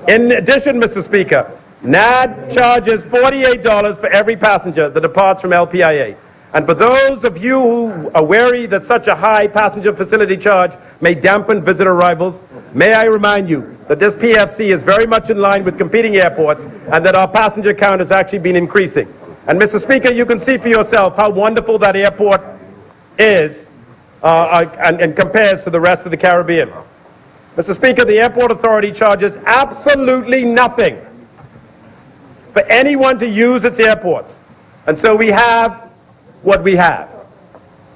In addition, Mr. Speaker, NAD charges $48 for every passenger that departs from LPIA. And for those of you who are wary that such a high passenger facility charge may dampen visitor arrivals, may I remind you that this PFC is very much in line with competing airports and that our passenger count has actually been increasing. And Mr. Speaker, you can see for yourself how wonderful that airport is and compares to the rest of the Caribbean. Mr. Speaker, the Airport Authority charges absolutely nothing for anyone to use its airports. And so we have what we have.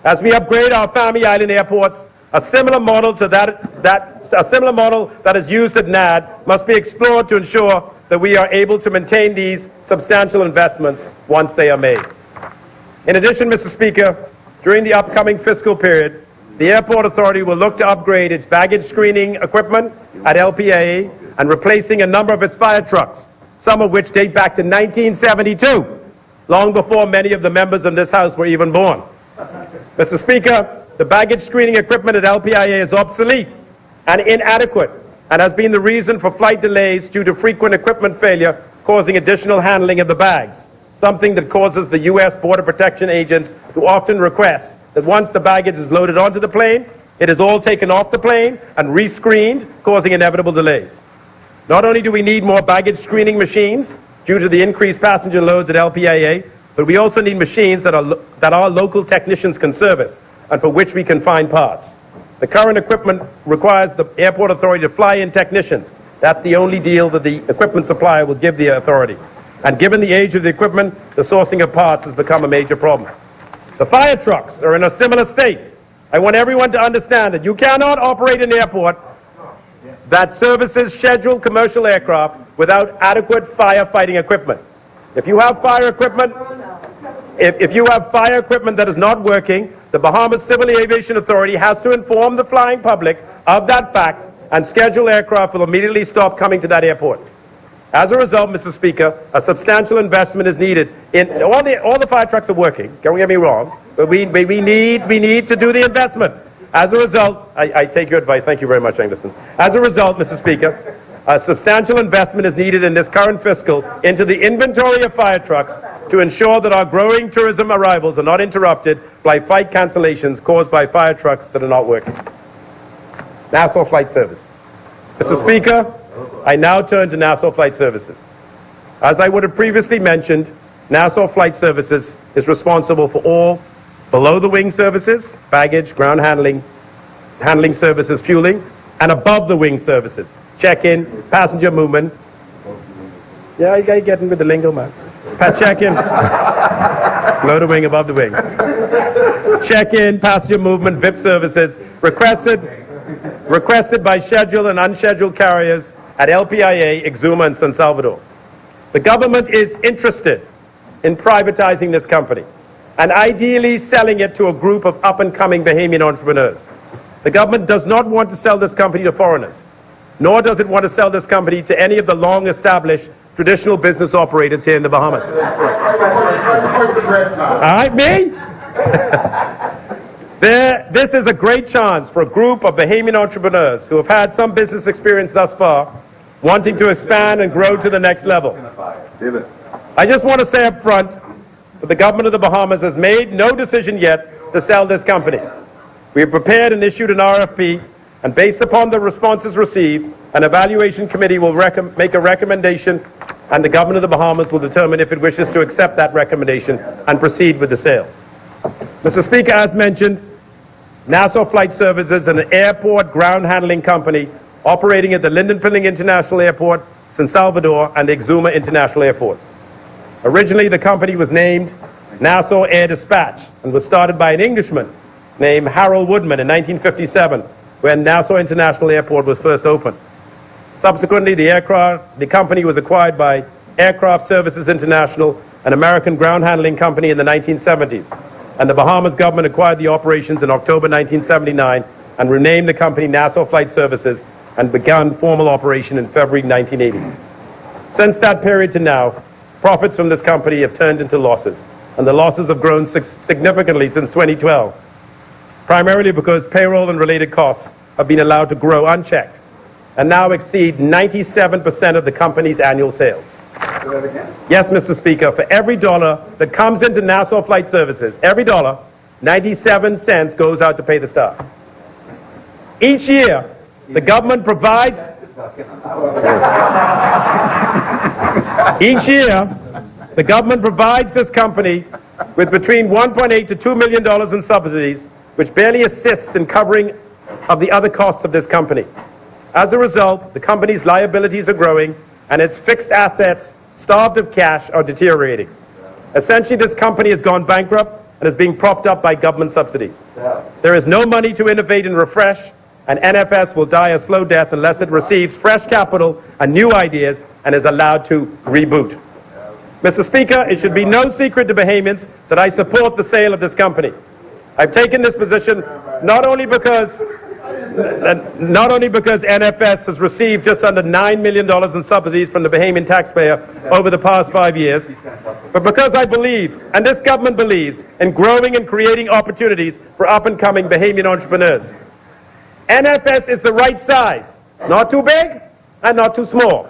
As we upgrade our Family Island airports, a similar model that is used at NAD must be explored to ensure that we are able to maintain these substantial investments once they are made. In addition, Mr. Speaker, during the upcoming fiscal period, the Airport Authority will look to upgrade its baggage screening equipment at LPIA and replacing a number of its fire trucks, some of which date back to 1972, long before many of the members in this House were even born. Mr. Speaker, the baggage screening equipment at LPIA is obsolete and inadequate and has been the reason for flight delays due to frequent equipment failure causing additional handling of the bags, something that causes the U.S. Border Protection agents to often request that once the baggage is loaded onto the plane, it is all taken off the plane and rescreened, causing inevitable delays. Not only do we need more baggage screening machines due to the increased passenger loads at LPIA, but we also need machines that our local technicians can service and for which we can find parts. The current equipment requires the Airport Authority to fly in technicians. That's the only deal that the equipment supplier will give the authority. And given the age of the equipment, the sourcing of parts has become a major problem. The fire trucks are in a similar state. I want everyone to understand that you cannot operate an airport that services scheduled commercial aircraft without adequate firefighting equipment. If you have fire equipment, if you have fire equipment that is not working, the Bahamas Civil Aviation Authority has to inform the flying public of that fact, and scheduled aircraft will immediately stop coming to that airport. As a result, Mr. Speaker, a substantial investment is needed. All the fire trucks are working, don't get me wrong, but we need to do the investment. As a result, I take your advice. Thank you very much, Angleston. As a result, Mr. Speaker, a substantial investment is needed in this current fiscal into the inventory of fire trucks to ensure that our growing tourism arrivals are not interrupted by flight cancellations caused by fire trucks that are not working. Nassau Flight Services. Mr. Speaker, I now turn to Nassau Flight Services. As I would have previously mentioned, Nassau Flight Services is responsible for all below-the-wing services, baggage, ground handling, handling services, fueling, and above-the-wing services, check-in, passenger movement. Yeah, you gotta get in with the lingo, man. Check-in, below the wing, above the wing. Check-in, passenger movement, VIP services, requested by scheduled and unscheduled carriers at LPIA, Exuma, and San Salvador. The government is interested in privatizing this company and ideally selling it to a group of up-and-coming Bahamian entrepreneurs. The government does not want to sell this company to foreigners, nor does it want to sell this company to any of the long-established traditional business operators here in the Bahamas. All right, me? This is a great chance for a group of Bahamian entrepreneurs who have had some business experience thus far, wanting to expand and grow to the next level. I just want to say up front that the government of the Bahamas has made no decision yet to sell this company. We have prepared and issued an RFP, and based upon the responses received, an evaluation committee will make a recommendation, and the government of the Bahamas will determine if it wishes to accept that recommendation and proceed with the sale. Mr. Speaker, as mentioned, Nassau Flight Services is an airport ground handling company operating at the Linden-Pilling International Airport, San Salvador, and the Exuma International Airports. Originally, the company was named Nassau Air Dispatch and was started by an Englishman named Harold Woodman in 1957, when Nassau International Airport was first opened. Subsequently, the company was acquired by Aircraft Services International, an American ground handling company, in the 1970s, and the Bahamas government acquired the operations in October 1979 and renamed the company Nassau Flight Services and began formal operation in February 1980. Since that period to now, profits from this company have turned into losses, and the losses have grown significantly since 2012, primarily because payroll and related costs have been allowed to grow unchecked and now exceed 97% of the company's annual sales. Do that again? Yes, Mr. Speaker, for every dollar that comes into Nassau Flight Services, every dollar, 97 cents goes out to pay the staff. Each year, the government provides... Each year, the government provides this company with between $1.8 to $2 million in subsidies, which barely assists in covering of the other costs of this company. As a result, the company's liabilities are growing and its fixed assets, starved of cash, are deteriorating. Essentially, this company has gone bankrupt and is being propped up by government subsidies. There is no money to innovate and refresh, and NFS will die a slow death unless it receives fresh capital and new ideas and is allowed to reboot. Mr. Speaker, it should be no secret to Bahamians that I support the sale of this company. I've taken this position not only because NFS has received just under $9 million in subsidies from the Bahamian taxpayer over the past 5 years, but because I believe, and this government believes, in growing and creating opportunities for up-and-coming Bahamian entrepreneurs. NFS is the right size, not too big and not too small,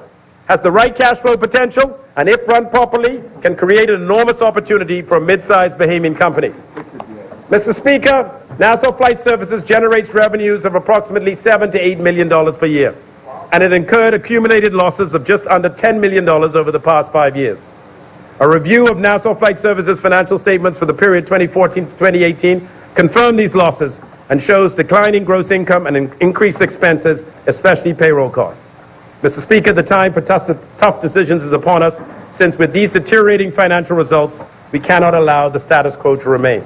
has the right cash flow potential, and if run properly, can create an enormous opportunity for a mid-sized Bahamian company. Mr. Speaker, Nassau Flight Services generates revenues of approximately $7 to $8 million per year, and it incurred accumulated losses of just under $10 million over the past 5 years. A review of Nassau Flight Services' financial statements for the period 2014 to 2018 confirmed these losses and shows declining gross income and increased expenses, especially payroll costs. Mr. Speaker, the time for tough decisions is upon us, since with these deteriorating financial results, we cannot allow the status quo to remain.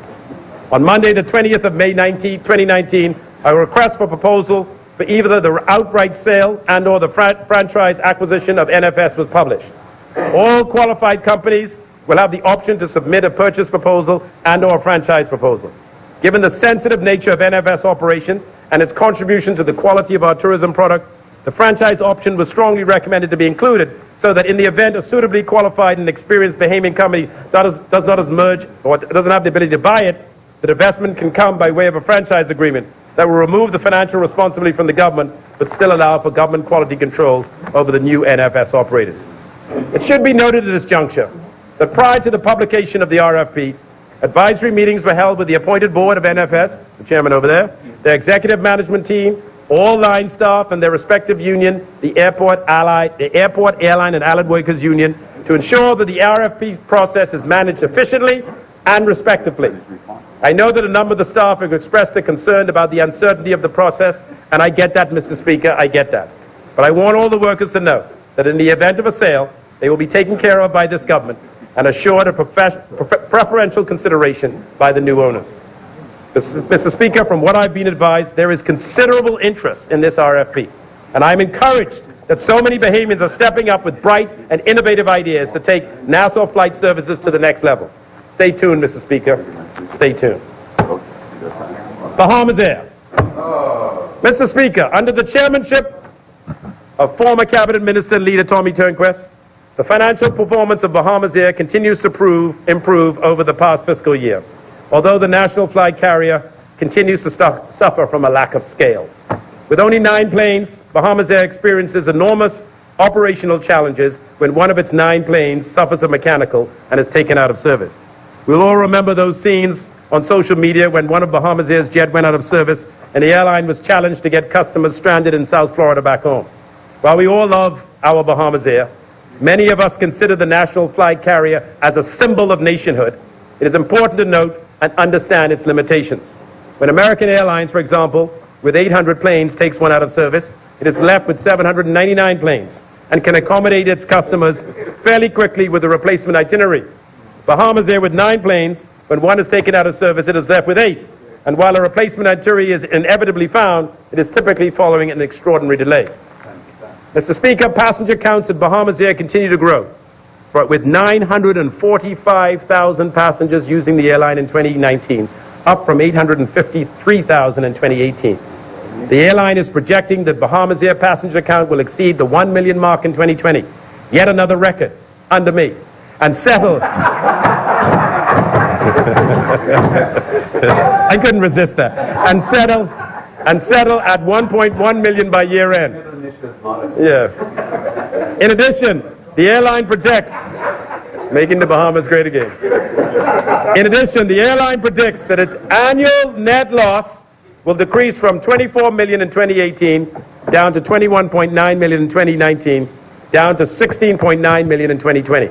On Monday, the 20th of May 2019, a request for proposal for either the outright sale and or the franchise acquisition of NFS was published. All qualified companies will have the option to submit a purchase proposal and or a franchise proposal. Given the sensitive nature of NFS operations and its contribution to the quality of our tourism product, the franchise option was strongly recommended to be included so that in the event a suitably qualified and experienced Bahamian company does not emerge or doesn't have the ability to buy it, the divestment can come by way of a franchise agreement that will remove the financial responsibility from the government but still allow for government quality control over the new NFS operators. It should be noted at this juncture that prior to the publication of the RFP, advisory meetings were held with the appointed board of NFS, the chairman over there, their executive management team, all line staff and their respective union, the Airport, Airline and Allied Workers Union, to ensure that the RFP process is managed efficiently and respectively. I know that a number of the staff have expressed their concern about the uncertainty of the process, and I get that, Mr. Speaker, I get that. But I want all the workers to know that in the event of a sale, they will be taken care of by this government and assured of preferential consideration by the new owners. Mr. Speaker, from what I've been advised, there is considerable interest in this RFP, and I'm encouraged that so many Bahamians are stepping up with bright and innovative ideas to take Nassau Flight Services to the next level. Stay tuned, Mr. Speaker. Stay tuned. Bahamas Air. Mr. Speaker, under the chairmanship of former Cabinet Minister Leader Tommy Turnquest, the financial performance of Bahamas Air continues to improve over the past fiscal year, although the national flag carrier continues to suffer from a lack of scale. With only 9 planes, Bahamas Air experiences enormous operational challenges when one of its 9 planes suffers a mechanical and is taken out of service. We'll all remember those scenes on social media when one of Bahamas Air's jet went out of service and the airline was challenged to get customers stranded in South Florida back home. While we all love our Bahamas Air, many of us consider the national flag carrier as a symbol of nationhood. It is important to note and understand its limitations. When American Airlines, for example, with 800 planes takes one out of service, it is left with 799 planes and can accommodate its customers fairly quickly with a replacement itinerary. Bahamas Air with 9 planes, when one is taken out of service, it is left with 8. And while a replacement itinerary is inevitably found, it is typically following an extraordinary delay. Mr. Speaker, passenger counts at Bahamas Air continue to grow, with 945,000 passengers using the airline in 2019, up from 853,000 in 2018. The airline is projecting that Bahamas Air passenger count will exceed the 1 million mark in 2020, yet another record under me, and settle. I couldn't resist that. And settle at 1.1 million by year end. Yeah. In addition, the airline predicts making the Bahamas great again. In addition, the airline predicts that its annual net loss will decrease from 24 million in 2018 down to 21.9 million in 2019, down to 16.9 million in 2020.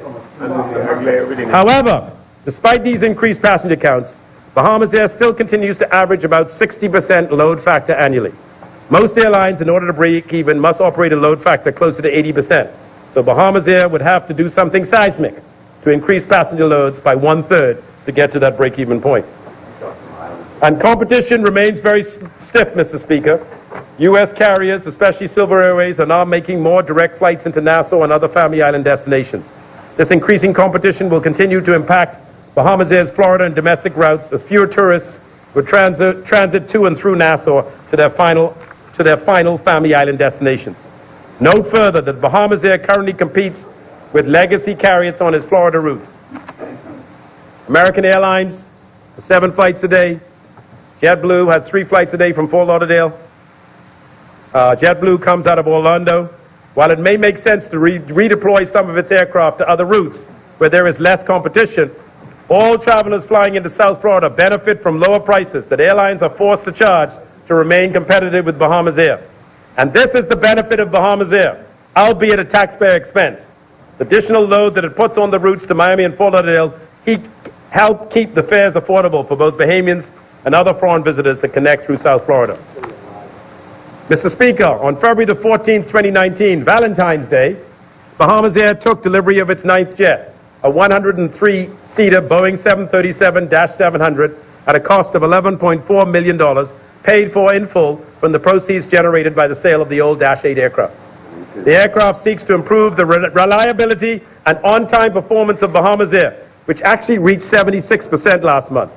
However, despite these increased passenger counts, Bahamas Air still continues to average about 60% load factor annually. Most airlines, in order to break even, must operate a load factor closer to 80%. So Bahamas Air would have to do something seismic to increase passenger loads by 1/3 to get to that break-even point. And competition remains very stiff, Mr. Speaker. U.S. carriers, especially Silver Airways, are now making more direct flights into Nassau and other Family Island destinations. This increasing competition will continue to impact Bahamas Air's Florida and domestic routes as fewer tourists would transit to and through Nassau to their final Family Island destinations. Note further that Bahamas Air currently competes with legacy carriers on its Florida routes. American Airlines, 7 flights a day. JetBlue has 3 flights a day from Fort Lauderdale. JetBlue comes out of Orlando. While it may make sense to redeploy some of its aircraft to other routes where there is less competition, all travelers flying into South Florida benefit from lower prices that airlines are forced to charge to remain competitive with Bahamas Air. And this is the benefit of Bahamas Air, albeit at taxpayer expense. The additional load that it puts on the routes to Miami and Fort Lauderdale help keep the fares affordable for both Bahamians and other foreign visitors that connect through South Florida. Mr. Speaker, on February the 14th, 2019, Valentine's Day, Bahamas Air took delivery of its 9th jet, a 103-seater Boeing 737-700 at a cost of $11.4 million, paid for in full from the proceeds generated by the sale of the old Dash 8 aircraft. The aircraft seeks to improve the reliability and on-time performance of Bahamas Air, which actually reached 76% last month.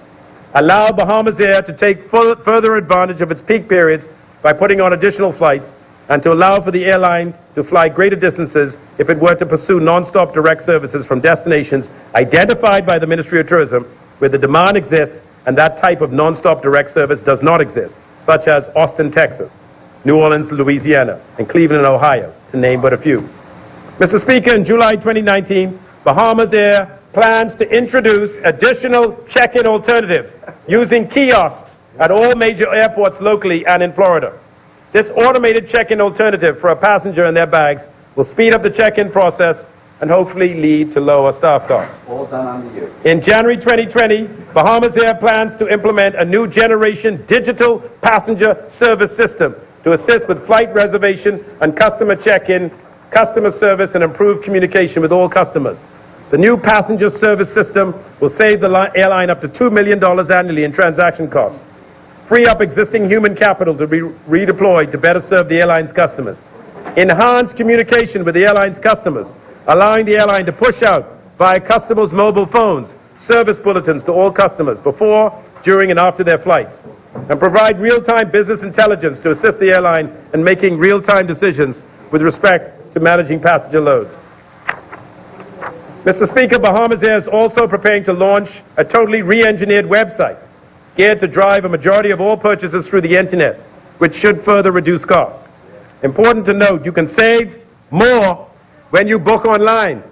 Allow Bahamas Air to take further advantage of its peak periods by putting on additional flights, and to allow for the airline to fly greater distances if it were to pursue non-stop direct services from destinations identified by the Ministry of Tourism where the demand exists and that type of non-stop direct service does not exist, such as Austin, Texas, New Orleans, Louisiana, and Cleveland, Ohio, to name but a few. Mr. Speaker, in July 2019, Bahamas Air plans to introduce additional check-in alternatives using kiosks at all major airports locally and in Florida. This automated check-in alternative for a passenger and their bags will speed up the check-in process and hopefully lead to lower staff costs. All done under you. In January 2020, Bahamas Air plans to implement a new generation digital passenger service system to assist with flight reservation and customer check-in, customer service, and improved communication with all customers. The new passenger service system will save the airline up to $2 million annually in transaction costs, free up existing human capital to be redeployed to better serve the airline's customers, enhance communication with the airline's customers, allowing the airline to push out via customers' mobile phones service bulletins to all customers before, during, and after their flights, and provide real-time business intelligence to assist the airline in making real-time decisions with respect to managing passenger loads. Mr. Speaker, Bahamas Air is also preparing to launch a totally re-engineered website geared to drive a majority of all purchases through the internet, which should further reduce costs. Important to note, you can save more when you book online.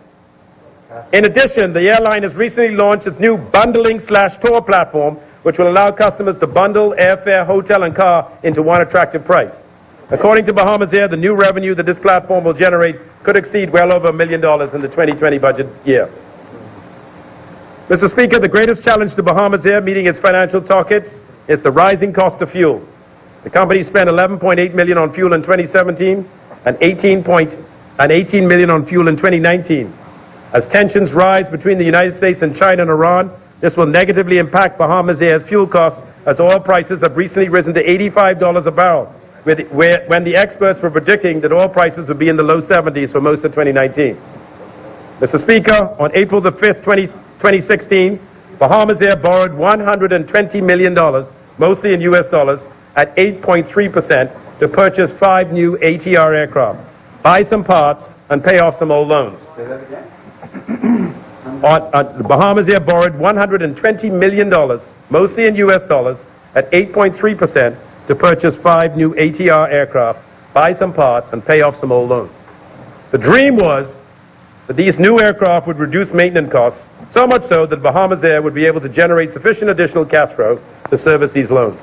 In addition, the airline has recently launched its new bundling/tour platform, which will allow customers to bundle airfare, hotel, and car into one attractive price. According to Bahamas Air, the new revenue that this platform will generate could exceed well over $1 million in the 2020 budget year. Mr. Speaker, the greatest challenge to Bahamas Air meeting its financial targets is the rising cost of fuel. The company spent $11.8 million on fuel in 2017 and $18 million on fuel in 2019. As tensions rise between the United States and China and Iran, this will negatively impact Bahamas Air's fuel costs as oil prices have recently risen to $85 a barrel, when the experts were predicting that oil prices would be in the low 70s for most of 2019. Mr. Speaker, on April the 5th, 2016, Bahamas Air borrowed $120 million, mostly in US dollars, at 8.3% to purchase 5 new ATR aircraft, buy some parts, and pay off some old loans. Say that again. Bahamas Air borrowed $120 million, mostly in US dollars, at 8.3% to purchase 5 new ATR aircraft, buy some parts, and pay off some old loans. The dream was that these new aircraft would reduce maintenance costs, so much so that Bahamas Air would be able to generate sufficient additional cash flow to service these loans.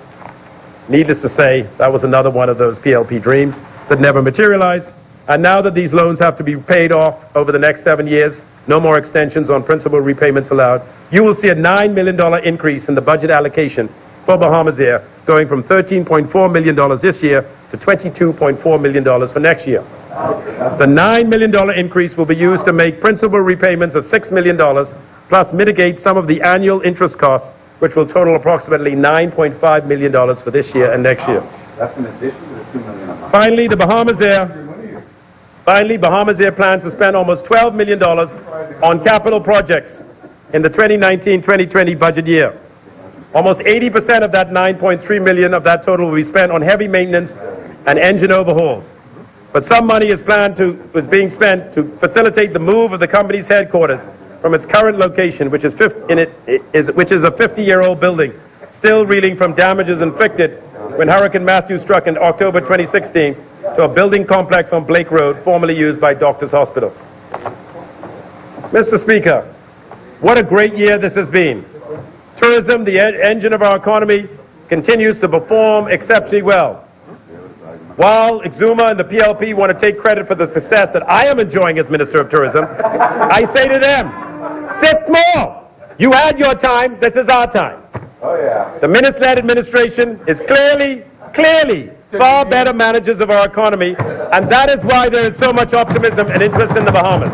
Needless to say, that was another one of those PLP dreams that never materialized, and now that these loans have to be paid off over the next 7 years, no more extensions on principal repayments allowed, you will see a $9 million increase in the budget allocation for Bahamas Air, going from $13.4 million this year to $22.4 million for next year. The $9 million increase will be used to make principal repayments of $6 million, plus mitigate some of the annual interest costs, which will total approximately $9.5 million for this year and next year. That's in addition to the $2 million a month. Finally, Bahamas Air plans to spend almost $12 million on capital projects in the 2019-2020 budget year. Almost 80% of that $9.3 million of that total will be spent on heavy maintenance and engine overhauls. But some money is being spent to facilitate the move of the company's headquarters from its current location, which is a 50-year-old building, still reeling from damages inflicted when Hurricane Matthew struck in October 2016, to a building complex on Blake Road, formerly used by Doctors Hospital. Mr. Speaker, what a great year this has been. Tourism, the engine of our economy, continues to perform exceptionally well. While Exuma and the PLP want to take credit for the success that I am enjoying as Minister of Tourism, I say to them, sit small. You had your time, this is our time. Oh, yeah. The minister-led administration is clearly far better managers of our economy, and that is why there is so much optimism and interest in the Bahamas.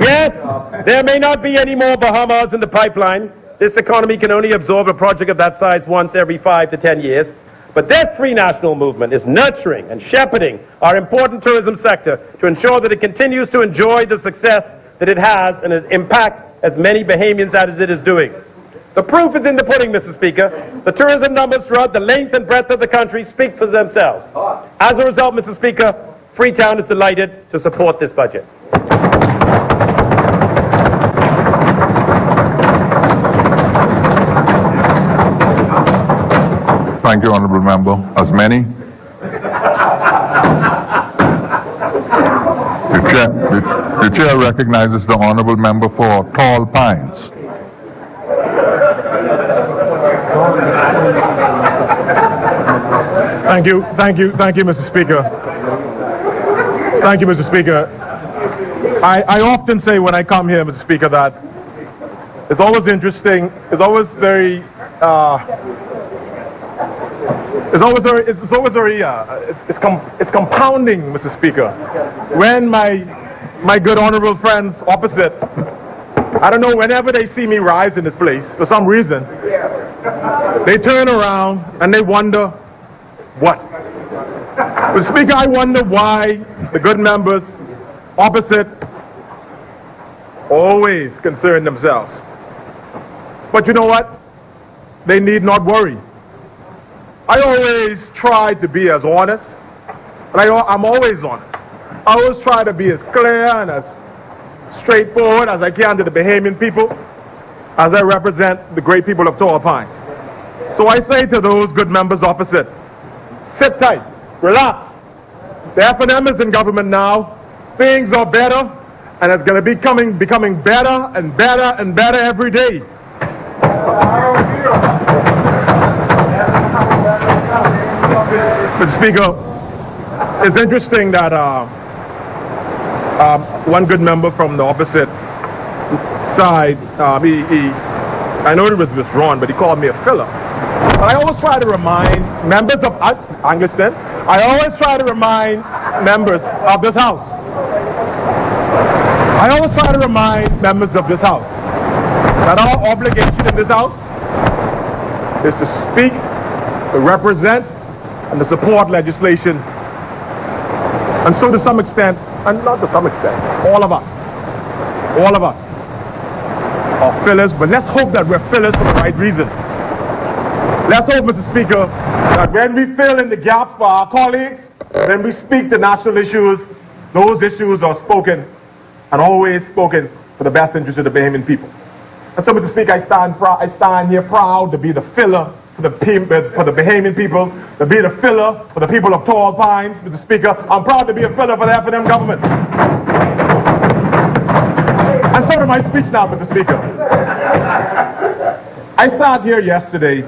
Yes, there may not be any more Bahamas in the pipeline. This economy can only absorb a project of that size once every 5 to 10 years. But this free national movement is nurturing and shepherding our important tourism sector to ensure that it continues to enjoy the success that it has and impact as many Bahamians as it is doing. The proof is in the pudding, Mr. Speaker. The tourism numbers throughout the length and breadth of the country speak for themselves. As a result, Mr. Speaker, Freetown is delighted to support this budget. Thank you, Honourable Member. As many? The chair recognizes the Honourable Member for Tall Pines. Thank you, Mr. Speaker. Thank you, Mr. Speaker. I often say when I come here, Mr. Speaker, that it's always interesting, it's always very it's compounding, Mr. Speaker, when my good honorable friends opposite, I don't know, whenever they see me rise in this place, for some reason, they turn around and they wonder, what? Mr. Speaker, I wonder why the good members opposite always concern themselves. But you know what? They need not worry. I always try to be as honest, and I'm always honest. I always try to be as clear and as straightforward as I can to the Bahamian people as I represent the great people of Tall Pines. So I say to those good members opposite, sit tight, relax. The F&M is in government now. Things are better, and it's going to be becoming better and better and better every day. Mr. Speaker, it's interesting that one good member from the opposite side, I know it was withdrawn, but he called me a filler. But I always try to remind members of Angliston, I always try to remind members of this house. I always try to remind members of this house that our obligation in this house is to speak, to represent, and to support legislation. And so to some extent, and not to some extent, all of us are fillers, but let's hope that we're fillers for the right reason. Let's hope, Mr. Speaker, that when we fill in the gaps for our colleagues, when we speak to national issues, those issues are spoken and always spoken for the best interest of the Bahamian people. And so, Mr. Speaker, I stand here proud to be the filler for the Bahamian people, to be the filler for the people of Tall Pines, Mr. Speaker. I'm proud to be a filler for the F&M government. And so to my speech now, Mr. Speaker. I sat here yesterday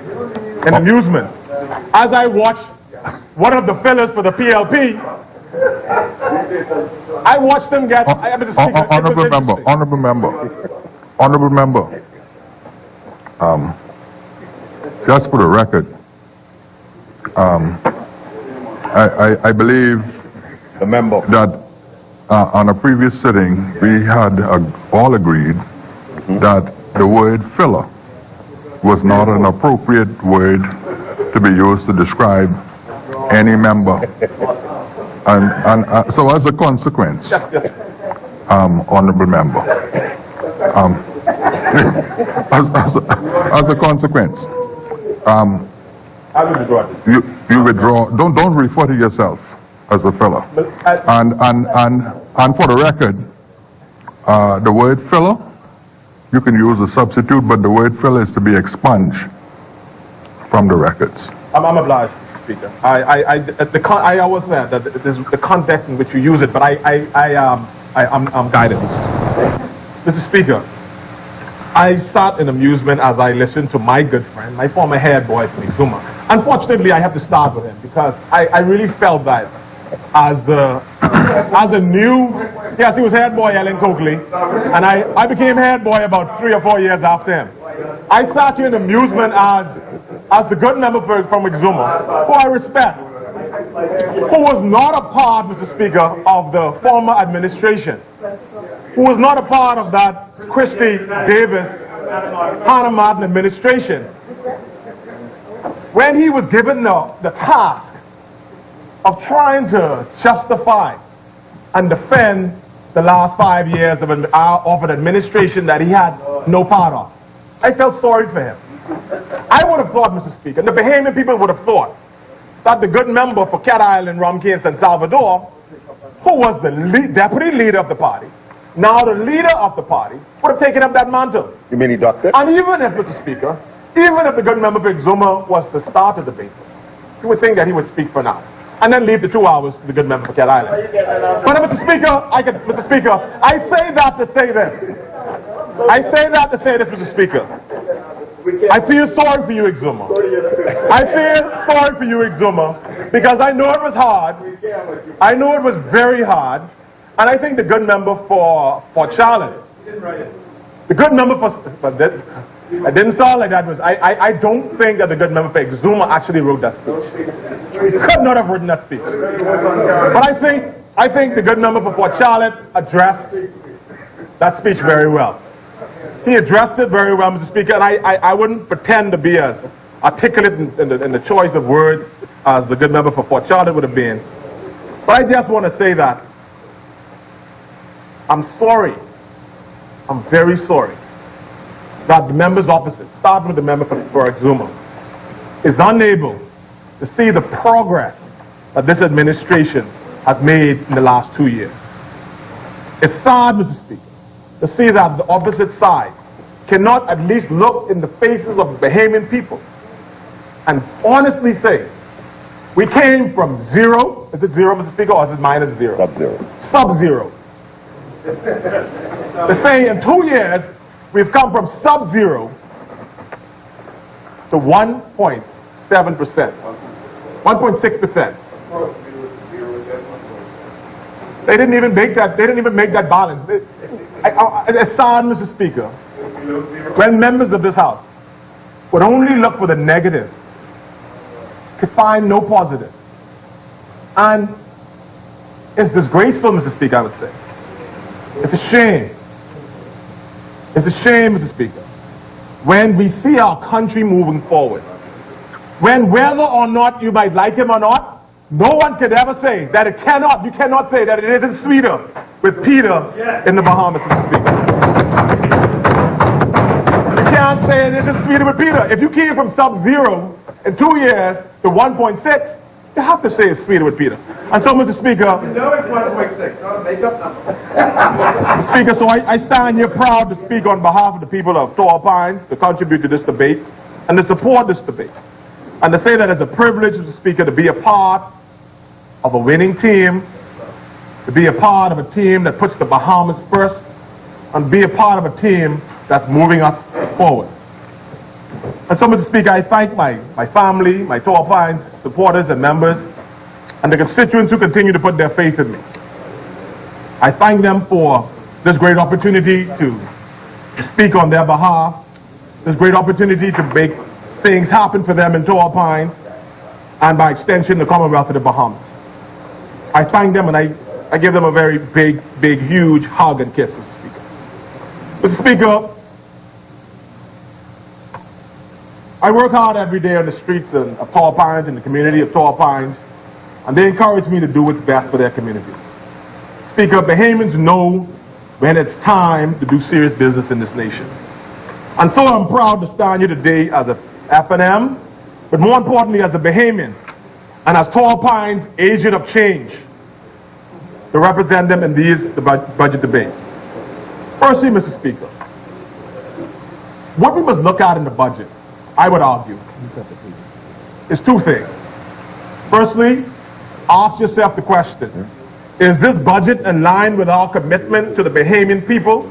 in amusement as I watched one of the fillers for the PLP. I watched them get... Mr. Speaker, Honourable member. Just for the record, I believe The member. that on a previous sitting, we had all agreed that the word filler was not an appropriate word to be used to describe any member. And so as a consequence, honorable member, as a consequence, I will withdraw it. you withdraw. Don't refer to yourself as a filler. And for the record, the word filler, you can use a substitute, but the word filler is to be expunged from the records. I'm obliged, Speaker. I always said that it is the context in which you use it, but I'm guided. Mr. Speaker, I sat in amusement as I listened to my good friend, my former head boy from Exuma. Unfortunately, I have to start with him because I really felt that as a new, yes, he was head boy Ellen Coakley, and I became head boy about 3 or 4 years after him. I sat here in amusement as the good member from Exuma, who I respect, who was not a part, Mr. Speaker, of the former administration, who was not a part of that Christie Davis, Hannah Martin administration. When he was given the task of trying to justify and defend the last 5 years of an administration that he had no part of, I felt sorry for him. I would have thought, Mr. Speaker, and the Bahamian people would have thought that the good member for Cat Island, Rumkey, and San Salvador, who was the deputy leader of the party, now the leader of the party, would have taken up that mantle. You mean he ducked it? And even if, Mr. Speaker, even if the good member for Exuma was to start the debate, you would think that he would speak for now, and then leave the 2 hours to the good member for Cat Island. But Mr. Speaker, I say that to say this. I say that to say this, Mr. Speaker. I feel sorry for you, Exuma. I feel sorry for you, Exuma, because I know it was hard. I know it was very hard. And I think the good member for Charlotte, the good member for it didn't sound like that. I don't think that the good member for Exuma actually wrote that speech. He could not have written that speech. But I think the good member for Port Charlotte addressed that speech very well. He addressed it very well, Mr. Speaker, and I wouldn't pretend to be as articulate in the choice of words as the good member for Port Charlotte would have been. But I just want to say that I'm sorry, I'm very sorry, that the members opposite, starting with the member for Exuma, is unable to see the progress that this administration has made in the last 2 years. It's sad, Mr. Speaker, to see that the opposite side cannot at least look in the faces of Bahamian people and honestly say, we came from zero, is it zero, Mr. Speaker, or is it minus zero? Sub-zero. Sub-zero. They're saying in 2 years, we've come from sub-zero to 1.7%, 1.6%. They didn't even make that balance. It's sad, Mr. Speaker, when members of this House would only look for the negative, could find no positive. And it's disgraceful, Mr. Speaker, I would say. It's a shame. It's a shame, Mr. Speaker, when we see our country moving forward, when whether or not you might like him or not, no one could ever say that you cannot say that it isn't sweeter with Peter in the Bahamas, Mr. Speaker. You can't say it isn't sweeter with Peter. If you came from sub-zero in 2 years to 1.6, you have to say it's sweeter with Peter. And so, Mr. Speaker, You know it's 1.6, not a make-up number. Mr. Speaker, so I stand here proud to speak on behalf of the people of Tall Pines to contribute to this debate and to support this debate. And to say that it's a privilege, Mr. Speaker, to be a part of a winning team, to be a part of a team that puts the Bahamas first, and be a part of a team that's moving us forward. And so, Mr. Speaker, I thank my family, my Tall Pines supporters and members, and the constituents who continue to put their faith in me. I thank them for this great opportunity to speak on their behalf, this great opportunity to make things happen for them in Tall Pines. and by extension, the Commonwealth of the Bahamas. I thank them and I give them a very big, huge hug and kiss, Mr. Speaker. Mr. Speaker, I work hard every day on the streets of Tall Pines, in the community of Tall Pines, and they encourage me to do what's best for their community. Speaker, Bahamians know when it's time to do serious business in this nation. And so I'm proud to stand here today as a FNM, but more importantly as a Bahamian, and as Tall Pines agent of change, to represent them in these budget debates. Firstly, Mr. Speaker, what we must look at in the budget, I would argue, is two things. Firstly, ask yourself the question, is this budget in line with our commitment to the Bahamian people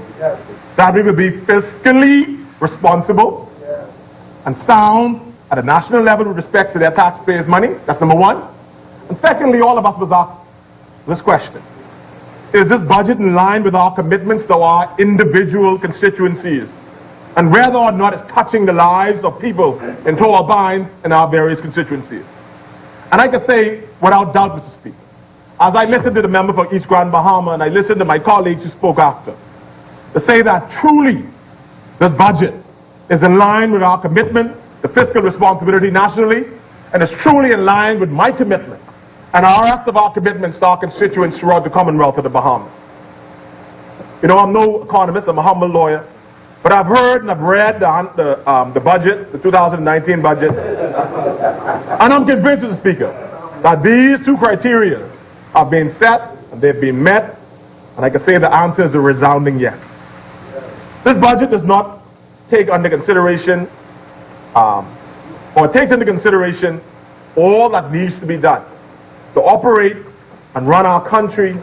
that we will be fiscally responsible and sound at a national level with respect to their taxpayers' money? That's number one. And secondly, all of us must ask this question. Is this budget in line with our commitments to our individual constituencies, and whether or not it's touching the lives of people in Tall Pines and our various constituencies? And I can say without doubt, Mr. Speaker, as I listened to the member for East Grand Bahama and I listened to my colleagues who spoke after, to say that truly this budget is in line with our commitment to fiscal responsibility nationally, and is truly in line with my commitment and the rest of our commitments to our constituents throughout the Commonwealth of the Bahamas. You know, I'm no economist, I'm a humble lawyer, but I've heard and I've read the budget, the 2019 budget, and I'm convinced, Mr. Speaker, that these two criteria have been set and they've been met, and I can say the answer is a resounding yes. This budget does not take under consideration, or takes into consideration all that needs to be done to operate and run our country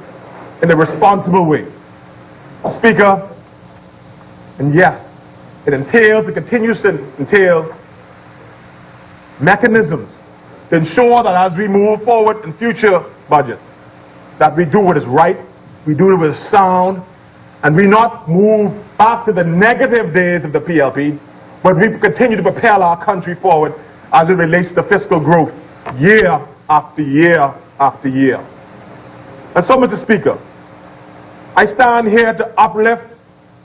in a responsible way. Speaker, and yes, it continues to entail mechanisms to ensure that as we move forward in future budgets, that we do what is right, we do what is sound, and we not move back to the negative days of the PLP, but we continue to propel our country forward as it relates to fiscal growth year after year after year. And so, Mr. Speaker, I stand here to uplift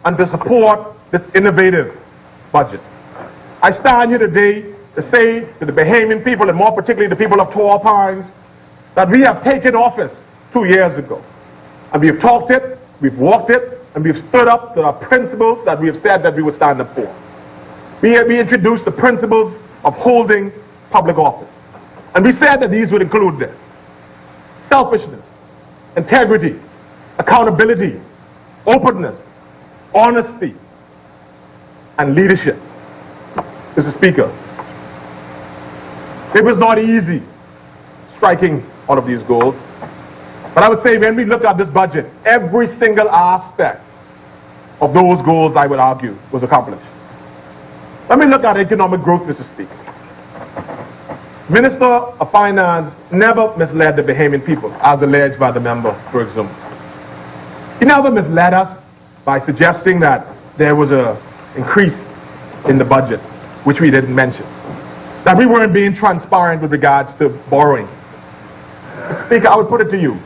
and to support this innovative budget. I stand here today to say to the Bahamian people, and more particularly the people of Tall Pines, that we have taken office 2 years ago. And we have talked it, we've walked it, and we've stood up to our principles that we have said that we would stand up for. We introduced the principles of holding public office. And we said that these would include this: selfishness, integrity, accountability, openness, honesty, and leadership. Mr. Speaker, it was not easy striking all of these goals, but I would say when we look at this budget, every single aspect of those goals, I would argue, was accomplished. Let me look at economic growth, Mr. Speaker. Minister of Finance never misled the Bahamian people, as alleged by the member, for example. He never misled us by suggesting that there was an increase in the budget, which we didn't mention, that we weren't being transparent with regards to borrowing. Mr. Speaker, I would put it to you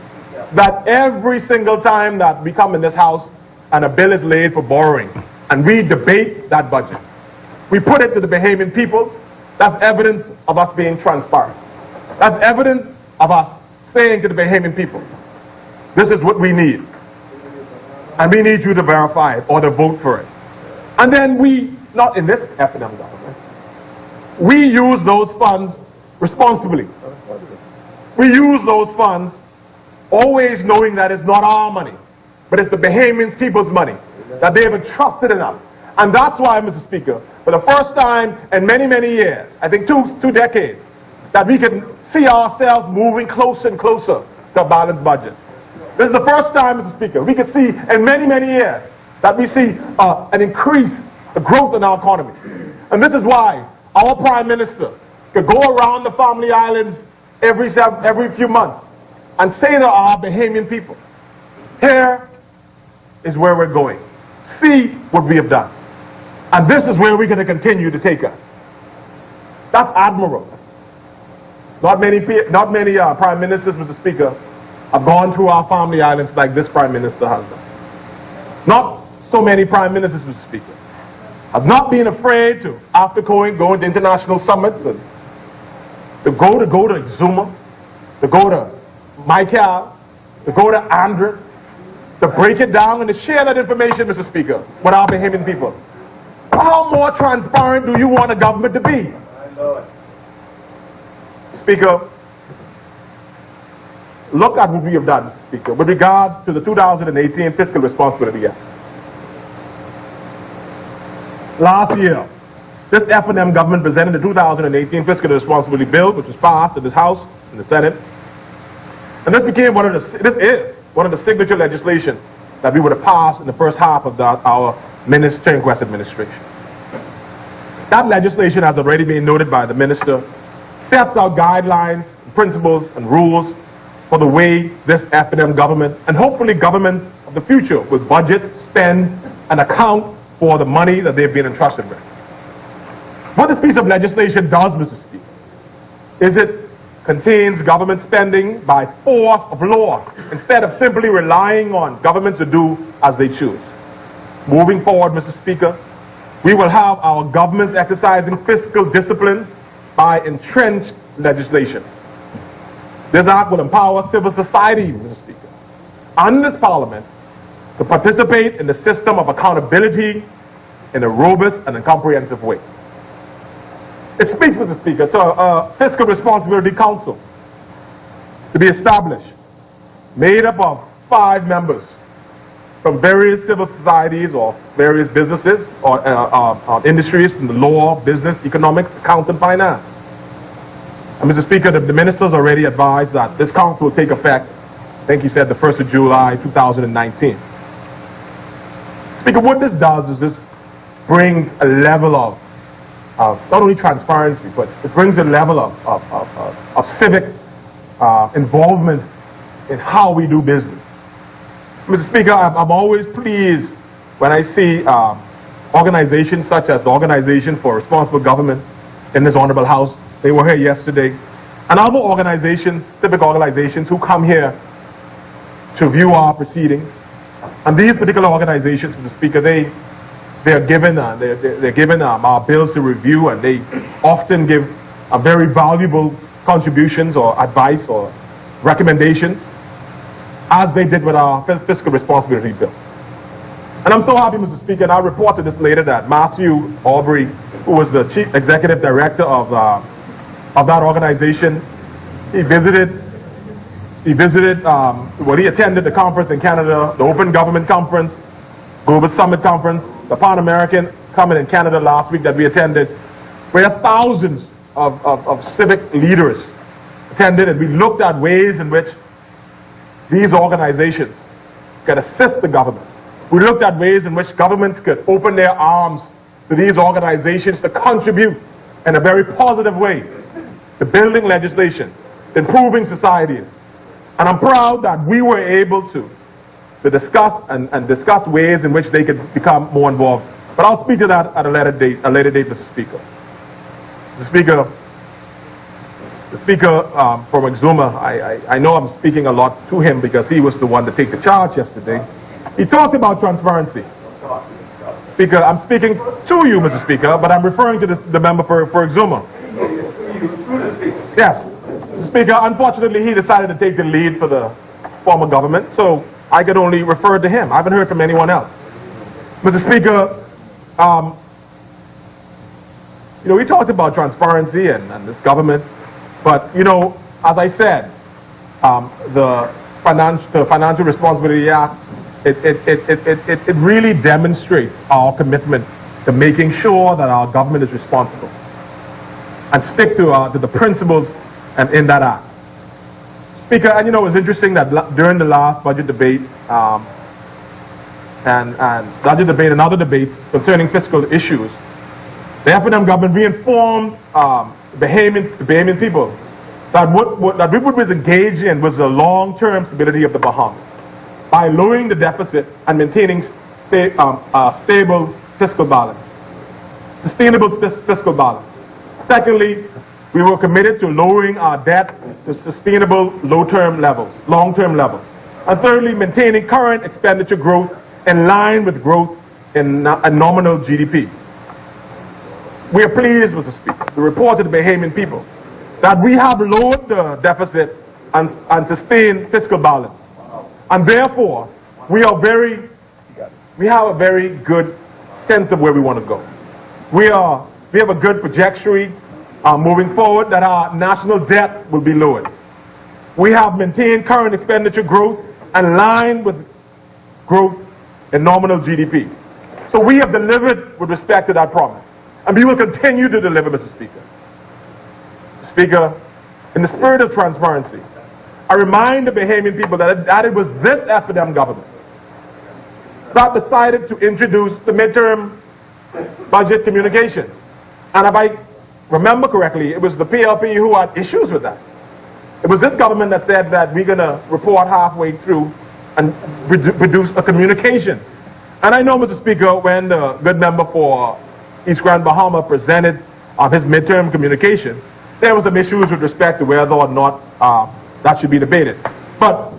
that every single time that we come in this house and a bill is laid for borrowing and we debate that budget, we put it to the Bahamian people. That's evidence of us being transparent. That's evidence of us saying to the Bahamian people, this is what we need, and we need you to verify it or to vote for it. And then we, not in this FNM government, we use those funds responsibly. We use those funds always knowing that it's not our money, but it's the Bahamian people's money that they have entrusted in us. And that's why, Mr. Speaker, for the first time in many, many years, I think two decades, that we can see ourselves moving closer and closer to a balanced budget. This is the first time, Mr. Speaker, we can see in many, many years that we see an increase, the growth in our economy. And this is why our Prime Minister could go around the Family Islands every few months and say to our Bahamian people, here is where we're going. See what we have done. And this is where we're going to continue to take us. That's admirable. Not many prime ministers, Mr. Speaker, have gone through our family islands like this prime minister has done. Not so many prime ministers, Mr. Speaker, have not been afraid to, after going to international summits, and to go to Exuma, to go to Michael, to go to Andres, to break it down and to share that information, Mr. Speaker, with our Bahamian people. How more transparent do you want a government to be? Speaker, look at what we have done, Mr. Speaker, with regards to the 2018 Fiscal Responsibility Act. Last year, this F&M government presented the 2018 Fiscal Responsibility Bill, which was passed in this House, in the Senate. And this is one of the signature legislation that we would have passed in the first half of our Turnquest administration. That legislation has already been noted by the minister, sets out guidelines, principles, and rules for the way this F&M government, and hopefully governments of the future, will budget, spend, and account for the money that they've been entrusted with. What this piece of legislation does, Mr. Speaker, is it contains government spending by force of law instead of simply relying on governments to do as they choose. Moving forward, Mr. Speaker, we will have our governments exercising fiscal disciplines by entrenched legislation. This act will empower civil society, Mr. Speaker, and this Parliament to participate in the system of accountability in a robust and a comprehensive way. It speaks, Mr. Speaker, to a Fiscal Responsibility Council to be established, made up of 5 members from various civil societies or various businesses or industries from the law, business, economics, accounts, and finance. And Mr. Speaker, the ministers already advised that this council will take effect, I think he said the 1st of July 2019. Speaker, what this does is this brings a level of not only transparency, but it brings a level of civic involvement in how we do business. Mr. Speaker, I'm always pleased when I see organizations such as the Organization for Responsible Government in this Honorable House. They were here yesterday. And other organizations, civic organizations, who come here to view our proceedings. And these particular organizations, Mr. Speaker, they're given our bills to review, and they often give very valuable contributions or advice or recommendations, as they did with our fiscal responsibility bill. And I'm so happy, Mr. Speaker, and I'll report to this later, that Matthew Aubrey, who was the Chief Executive Director of that organization, he attended the conference in Canada, the Open Government Conference, Global Summit Conference, the Pan-American Summit in Canada last week that we attended, where thousands of civic leaders attended, and we looked at ways in which these organizations could assist the government. We looked at ways in which governments could open their arms to these organizations to contribute in a very positive way to building legislation, improving societies. And I'm proud that we were able to discuss and discuss ways in which they could become more involved. But I'll speak to that at a later date, Mr. Speaker. The Speaker from Exuma, I know I'm speaking a lot to him because he was the one to take the charge yesterday. He talked about transparency. Speaker, I'm speaking to you, Mr. Speaker, but I'm referring to the member for Exuma. Yes. Mr. Speaker, unfortunately, he decided to take the lead for the former government, so I could only refer to him. I haven't heard from anyone else. Mr. Speaker, we talked about transparency and this government, but, as I said, the Financial Responsibility Act, it really demonstrates our commitment to making sure that our government is responsible and stick to the principles and in that act. Speaker, and it's interesting that during the last budget debate and other debates concerning fiscal issues, the F&M government reinformed the Bahamian people that what we was engaged in was the long-term stability of the Bahamas by lowering the deficit and maintaining stable fiscal balance, sustainable fiscal balance. Secondly, We were committed to lowering our debt to sustainable long-term levels. And thirdly, maintaining current expenditure growth in line with growth in nominal GDP. We are pleased, Mr. Speaker, to report to the Bahamian people that we have lowered the deficit and sustained fiscal balance. And therefore, we have a very good sense of where we want to go. We have a good trajectory moving forward that our national debt will be lowered. We have maintained current expenditure growth in line with growth in nominal GDP. So we have delivered with respect to that promise. And we will continue to deliver, Mr. Speaker. Mr. Speaker, in the spirit of transparency, I remind the Bahamian people that it was this FNM government that decided to introduce the midterm budget communication. And if I remember correctly, it was the PLP who had issues with that. It was this government that said that we're going to report halfway through and produce a communication. And I know, Mr. Speaker, when the good member for East Grand Bahama presented his midterm communication, there was some issues with respect to whether or not that should be debated. But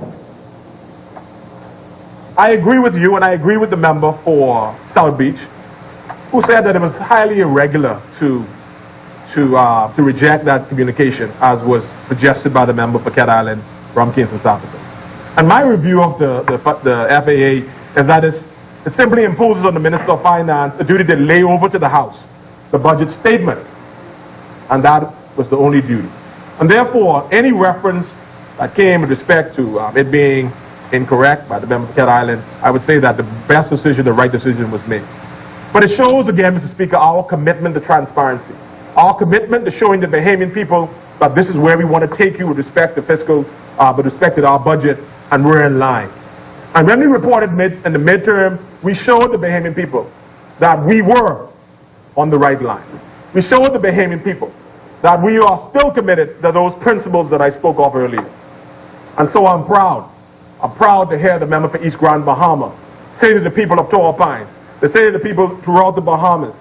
I agree with you, and I agree with the member for South Beach, who said that it was highly irregular to reject that communication, as was suggested by the member for Cat Island, Rumkins, and South Africa. And my review of the FAA is that it simply imposes on the Minister of Finance a duty to lay over to the House the budget statement. And that was the only duty. And therefore, any reference that came with respect to it being incorrect by the member of Cat Island, I would say that the best decision, the right decision was made. But it shows again, Mr. Speaker, our commitment to transparency, our commitment to showing the Bahamian people that this is where we want to take you with respect to fiscal, with respect to our budget, and we're in line. And when we reported in the midterm, we showed the Bahamian people that we were on the right line. We showed the Bahamian people that we are still committed to those principles that I spoke of earlier. And so I'm proud. I'm proud to hear the member for East Grand Bahama say to the people of Tall Pines, to say to the people throughout the Bahamas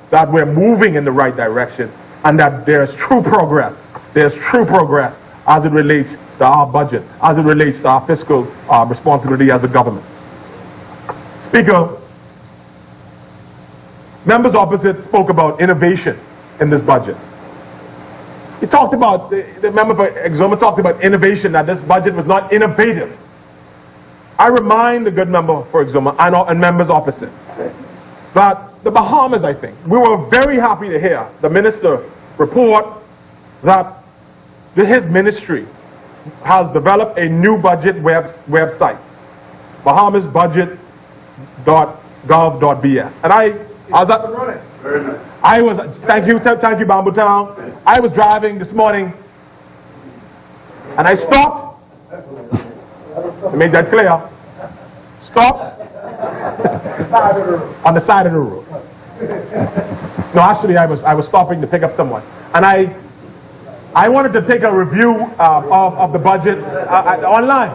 that we're moving in the right direction and that there's true progress. There's true progress as it relates to our budget, as it relates to our fiscal responsibility as a government. Speaker, members opposite spoke about innovation in this budget. He talked about, the member for Exuma talked about innovation, that this budget was not innovative. I remind the good member for Exuma and members opposite that the Bahamas, I think, we were very happy to hear the minister report that his ministry has developed a new budget website, bahamasbudget.gov.bs. And thank you, Bamboo Town. I was driving this morning and I stopped, to make that clear, stopped on the side of the road. No, actually I was stopping to pick up someone. And I wanted to take a review of the budget online.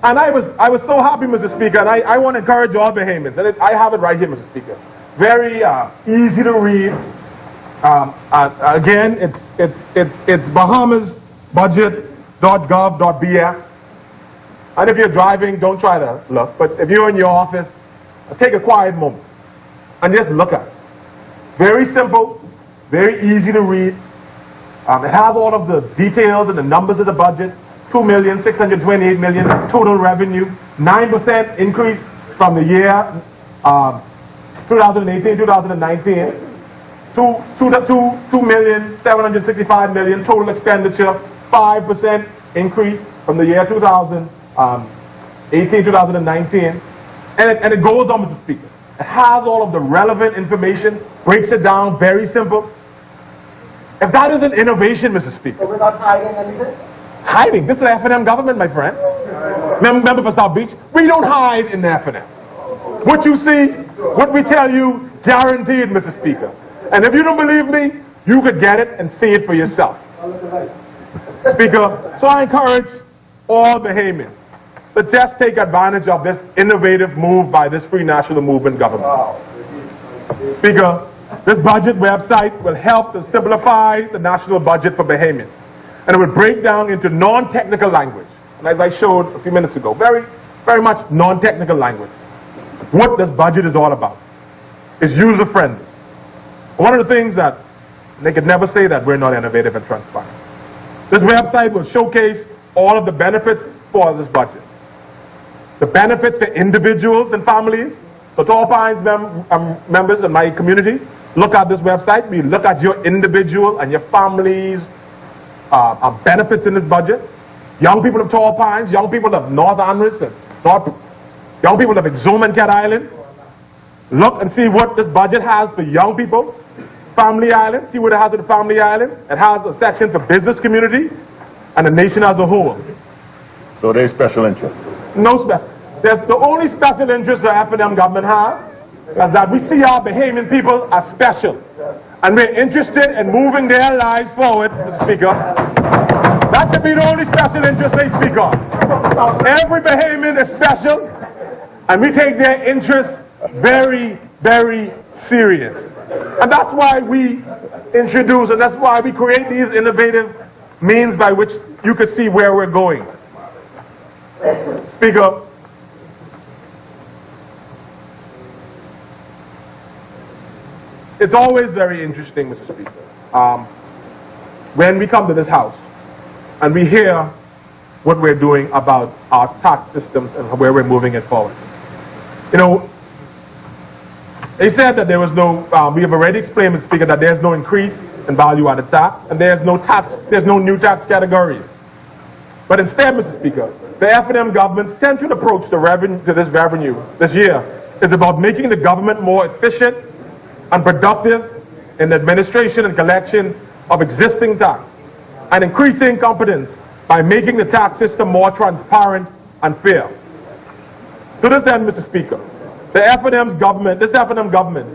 And I was so happy, Mr. Speaker, and I want to encourage all Bahamians, and I have it right here, Mr. Speaker. Very easy to read. Again, it's bahamasbudget.gov.bs. And if you're driving, don't try to look. But if you're in your office, take a quiet moment and just look at it. Very simple, very easy to read. It has all of the details and the numbers of the budget. $2,628,000,000 total revenue, 9% increase from the year 2018-2019. $2,765,000,000 total expenditure, 5% increase from the year 2018-2019. And it goes on, Mr. Speaker. It has all of the relevant information, breaks it down, very simple. If that isn't innovation, Mr. Speaker. So we're not hiding anything? Hiding? This is the FNM government, my friend. Member for South Beach. We don't hide in the FNM. What you see, what we tell you, guaranteed, Mr. Speaker. And if you don't believe me, you could get it and see it for yourself. Speaker, so I encourage all Bahamians to just take advantage of this innovative move by this Free National Movement government. Speaker, This budget website will help to simplify the national budget for Bahamians. And it will break down into non-technical language. And as I showed a few minutes ago, very, very much non-technical language. What this budget is all about. It's user-friendly. One of the things that they could never say that we're not innovative and transparent. This website will showcase all of the benefits for this budget. The benefits for individuals and families. So Tall Pines members in my community, look at this website. We look at your individual and your family's benefits in this budget. Young people of Tall Pines, young people of North Andros, and young people of Exum and Cat Island. Look and see what this budget has for young people. Family Islands, see what it has for the Family Islands. It has a section for business community and the nation as a whole. So there's special interest. No special. There's the only special interest the F&M government has is that we see our Bahamian people as special. And we're interested in moving their lives forward, Mr. Speaker. That should be the only special interest they speak of. Every Bahamian is special, and we take their interests very, very serious. And that's why we introduce, and that's why we create these innovative means by which you could see where we're going. Speaker, it's always very interesting, Mr. Speaker, when we come to this house and we hear what we're doing about our tax systems and where we're moving it forward. You know, they said that there was no, we have already explained, Mr. Speaker, that there's no increase in value-added tax and there's no new tax categories. But instead, Mr. Speaker, the F&M government's central approach to this revenue this year is about making the government more efficient and productive in the administration and collection of existing tax and increasing competence by making the tax system more transparent and fair. To this end, Mr. Speaker, this F&M government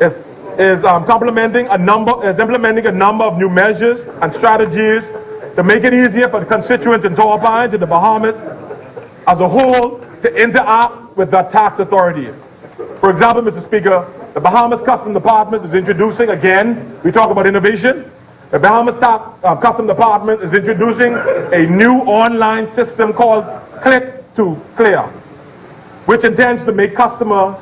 is implementing a number of new measures and strategies to make it easier for the constituents in Tall Pines and the Bahamas as a whole to interact with the tax authorities. For example, Mr. Speaker, the Bahamas Customs Department is introducing, again, we talk about innovation, the Bahamas Customs Department is introducing a new online system called Click to Clear, which intends to make customers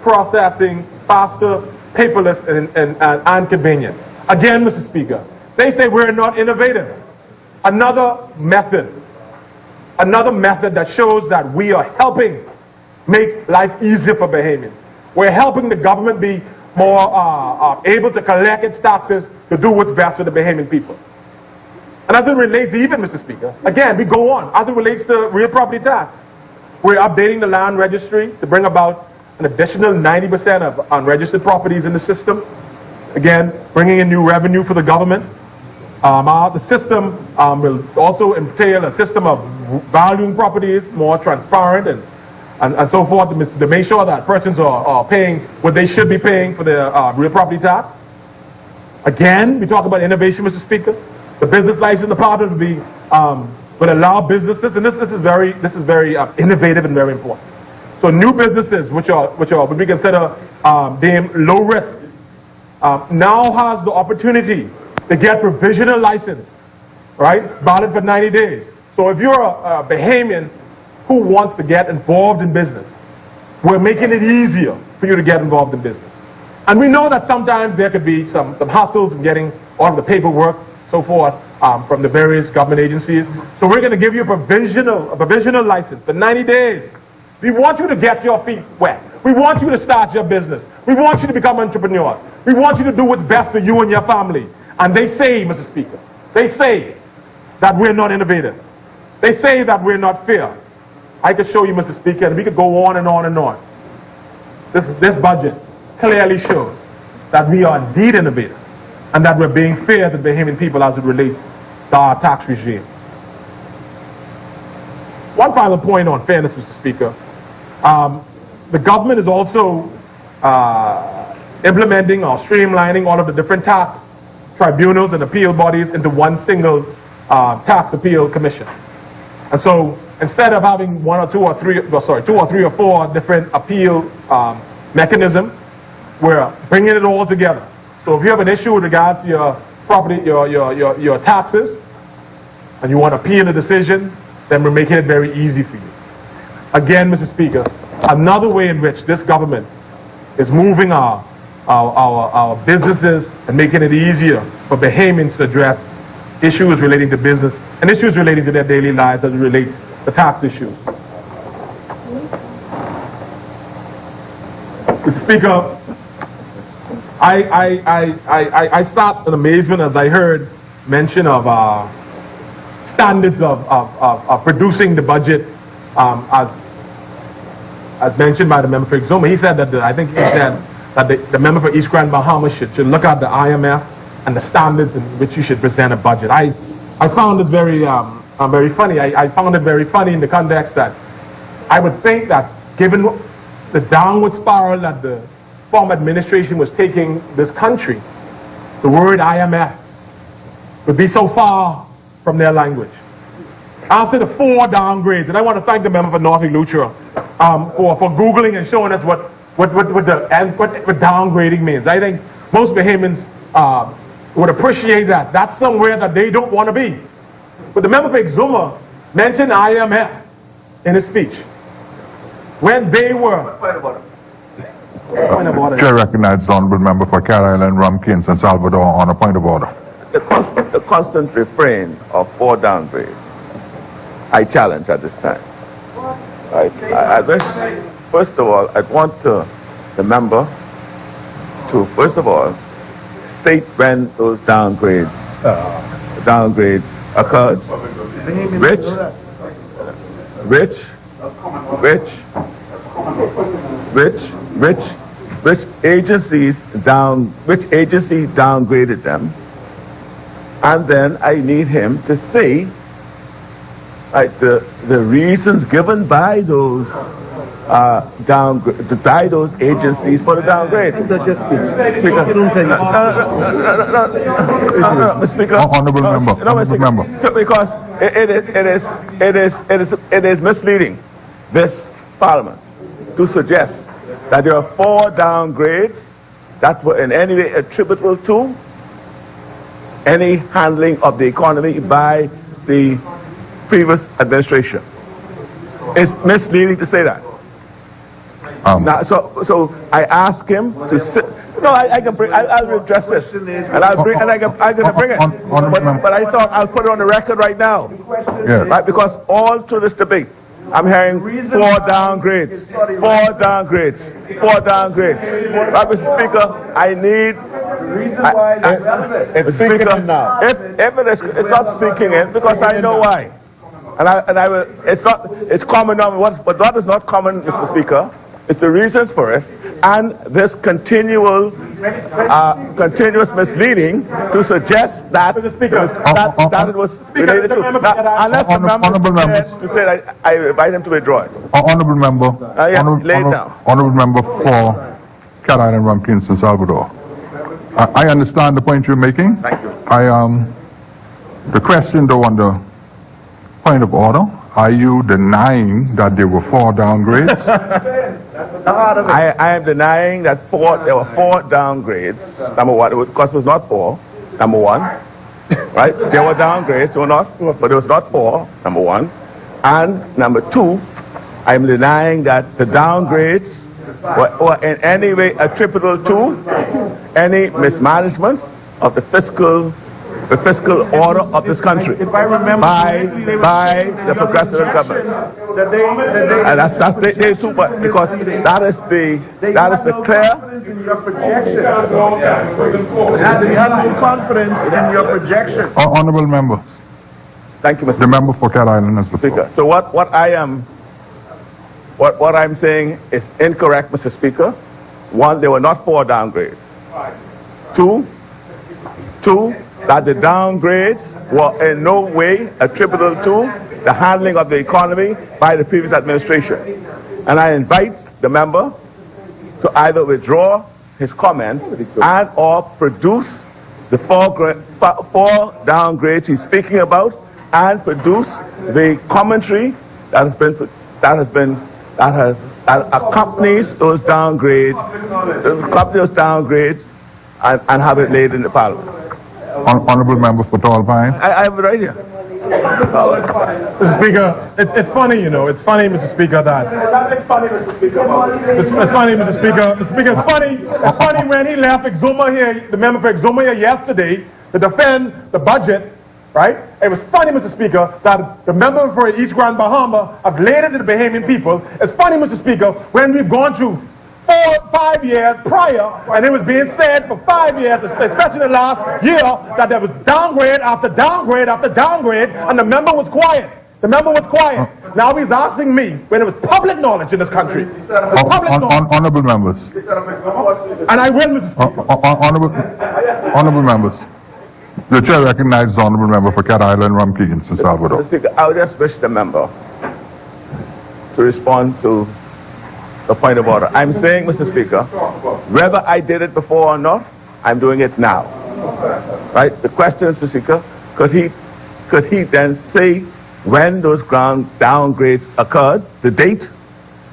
processing faster, paperless, and convenient. Again, Mr. Speaker, they say we're not innovative. Another method that shows that we are helping make life easier for Bahamians. We're helping the government be more able to collect its taxes to do what's best for the Bahamian people. And as it relates even, Mr. Speaker, again, we go on. As it relates to real property tax, we're updating the land registry to bring about an additional 90% of unregistered properties in the system. Again, bringing in new revenue for the government. The system will also entail a system of valuing properties more transparent and so forth to make sure that persons are paying what they should be paying for their real property tax. Again, we talk about innovation, Mr. Speaker. The business license department will allow businesses, and this is very innovative and very important. So new businesses, which would be considered deemed low risk, now has the opportunity to get provisional license, right? Valid for 90 days. So if you're a Bahamian who wants to get involved in business, we're making it easier for you to get involved in business. And we know that sometimes there could be some hassles in getting all of the paperwork, so forth, from the various government agencies. So we're going to give you a provisional license for 90 days. We want you to get your feet wet. We want you to start your business. We want you to become entrepreneurs. We want you to do what's best for you and your family. And they say, Mr. Speaker, they say that we're not innovative. They say that we're not fair. I could show you, Mr. Speaker, and we could go on and on and on. This budget clearly shows that we are indeed innovative and that we're being fair to the Bahamian people as it relates to our tax regime. One final point on fairness, Mr. Speaker. The government is also implementing or streamlining all of the different tax tribunals and appeal bodies into one single tax appeal commission. And so instead of having two or three or four different appeal mechanisms, we're bringing it all together. So if you have an issue with regards to your property, your taxes, and you want to appeal the decision, then we're making it very easy for you. Again, Mr. Speaker, another way in which this government is moving our businesses and making it easier for Bahamians to address issues relating to business and issues relating to their daily lives as it relates to tax issues. Mr. Speaker, I sat in amazement as I heard mention of standards of producing the budget as mentioned by the member for Exuma. He said that I think he said that the member for East Grand Bahamas should look at the IMF and the standards in which you should present a budget. I found this very funny. I found it very funny in the context that I would think that given the downward spiral that the former administration was taking this country, the word IMF would be so far from their language. After the 4 downgrades, and I want to thank the member for North Lutra for Googling and showing us what downgrading means. I think most Bahamians would appreciate that. That's somewhere that they don't want to be. But the member for Exuma mentioned IMF in his speech when they were. Chair recognizes the honourable member for Cat Island, Rumkin, San Salvador on a point of order. The constant refrain of 4 downgrades, I challenge at this time. I wish, first of all, I'd want the member to, first of all, state when those downgrades occurred. Which agency downgraded them, and then I need him to say the reasons given by those agencies for the downgrade. Mr. Speaker. Honourable member. So because it is misleading this Parliament to suggest that there are 4 downgrades that were in any way attributable to any handling of the economy by the previous administration. It's misleading to say that. Now, so I ask him to sit. No, I can bring. I'll address this, and I'm going to bring it. But I thought I'll put it on the record right now, right? Because all through this debate, I'm hearing 4 downgrades. Right, Mr. Speaker, I need. It's sinking in now. If it's not sinking in, because I know why, and I will. It's common on but what is not common, Mr. Speaker, is the reasons for it, and this continuous misleading to suggest that it was related to. Unless the member to say that I invite him to withdraw it. Honourable member. Honourable member for Cat Island, Rumkin, San Salvador. I understand the point you're making. Thank you. The question though on the point of order, are you denying that there were 4 downgrades? I am denying that there were 4 downgrades. Number one, because it was not 4. Number one, right? There were downgrades, but it was not 4. Number one, and number 2, I am denying that the downgrades were in any way attributable to any mismanagement of the fiscal order of this country by the progressive government. And that's they too, but because that is the clear. You have no confidence in your projection. Honourable member. Thank you, Mr. The member for Cat Island is the Speaker. So what I'm saying is incorrect, Mr. Speaker. 1, there were not 4 downgrades. 2, that the downgrades were in no way attributable to the handling of the economy by the previous administration. And I invite the member to either withdraw his comments and or produce the 4 downgrades he's speaking about, and produce the commentary that has accompanies those downgrades, and have it laid in the Parliament. Honorable Member for Tall Pine. I have it right here. Mr. Speaker, it's funny, you know, it's funny, Mr. Speaker, that... It's funny, Mr. Speaker. It's funny, Mr. Speaker. Mr. Speaker, it's funny when he left Exuma here, the member for Exuma here yesterday, to defend the budget, right? It was funny, Mr. Speaker, that the member for East Grand Bahama have laid it to the Bahamian people. It's funny, Mr. Speaker, when we've gone through 4 or 5 years prior, and it was being said for 5 years, especially the last year, that there was downgrade after downgrade after downgrade, and the member was quiet. The member was quiet. Now he's asking me, when it was public knowledge in this country, honorable members. And I will, Mr. Speaker. Honorable members. The chair recognizes the honorable member for Cat Island, Rumkey, San Salvador. Mr. Speaker, I would just wish the member to respond to the point of order. I'm saying, Mr. Speaker, whether I did it before or not, I'm doing it now. Right? The question is, Mr. Speaker, could he then say when those ground downgrades occurred, the date,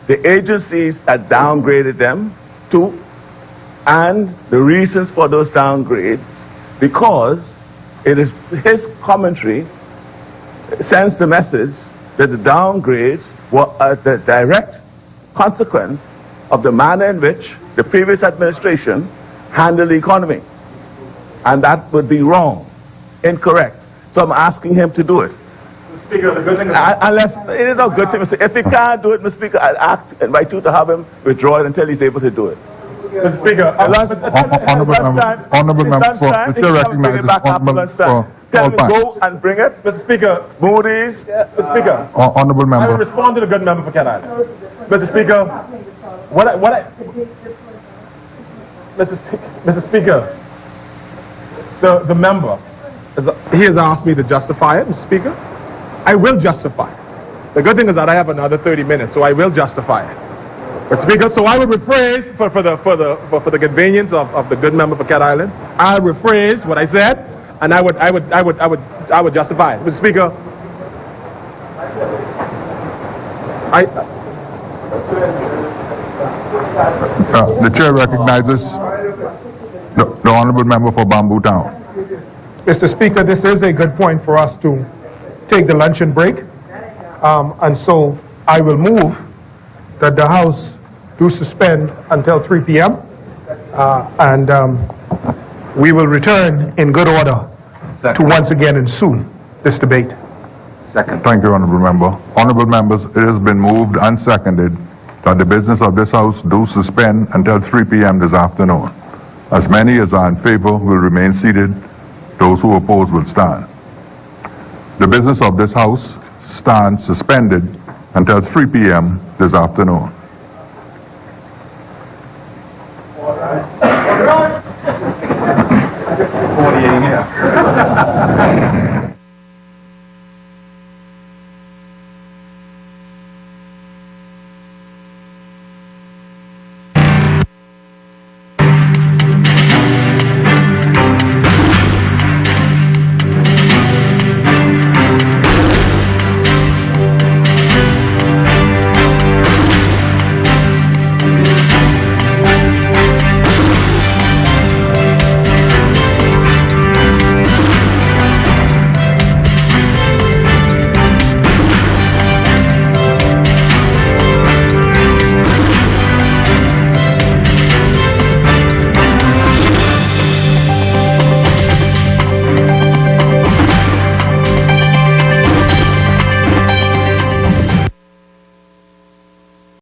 the agencies that downgraded them to, and the reasons for those downgrades, because it is his commentary sends the message that the downgrades were the direct consequence of the manner in which the previous administration handled the economy. And that would be wrong, incorrect. So I'm asking him to do it. Mr. Speaker, the good thing is... Unless, it is not good to me. If he can't do it, Mr. Speaker, I'll invite you to have him withdraw it until he's able to do it. Mr. Speaker, honorable member, the chair recognizes honorable member for Tell him go and bring it. Mr. Speaker. Moody's. Mr. Speaker. Honorable member. I will respond to the good member for Cat Island. Mr. Speaker, Mr. Speaker, the member, he has asked me to justify it, Mr. Speaker. I will justify it. The good thing is that I have another 30 minutes, so I will justify it. Mr. Speaker, so I would rephrase for the convenience of the good member for Cat Island. I would rephrase what I said, and I would justify it. Mr. Speaker, the chair recognizes the honorable member for Bamboo Town. Mr. Speaker, this is a good point for us to take the luncheon break, and so I will move that the House do suspend until 3 p.m. And we will return in good order to once again ensue this debate. Second. Thank you, honorable member. Honorable members, it has been moved and seconded that the business of this House do suspend until 3 p.m. this afternoon. As many as are in favor will remain seated. Those who oppose will stand. The business of this House stands suspended until 3 p.m. this afternoon.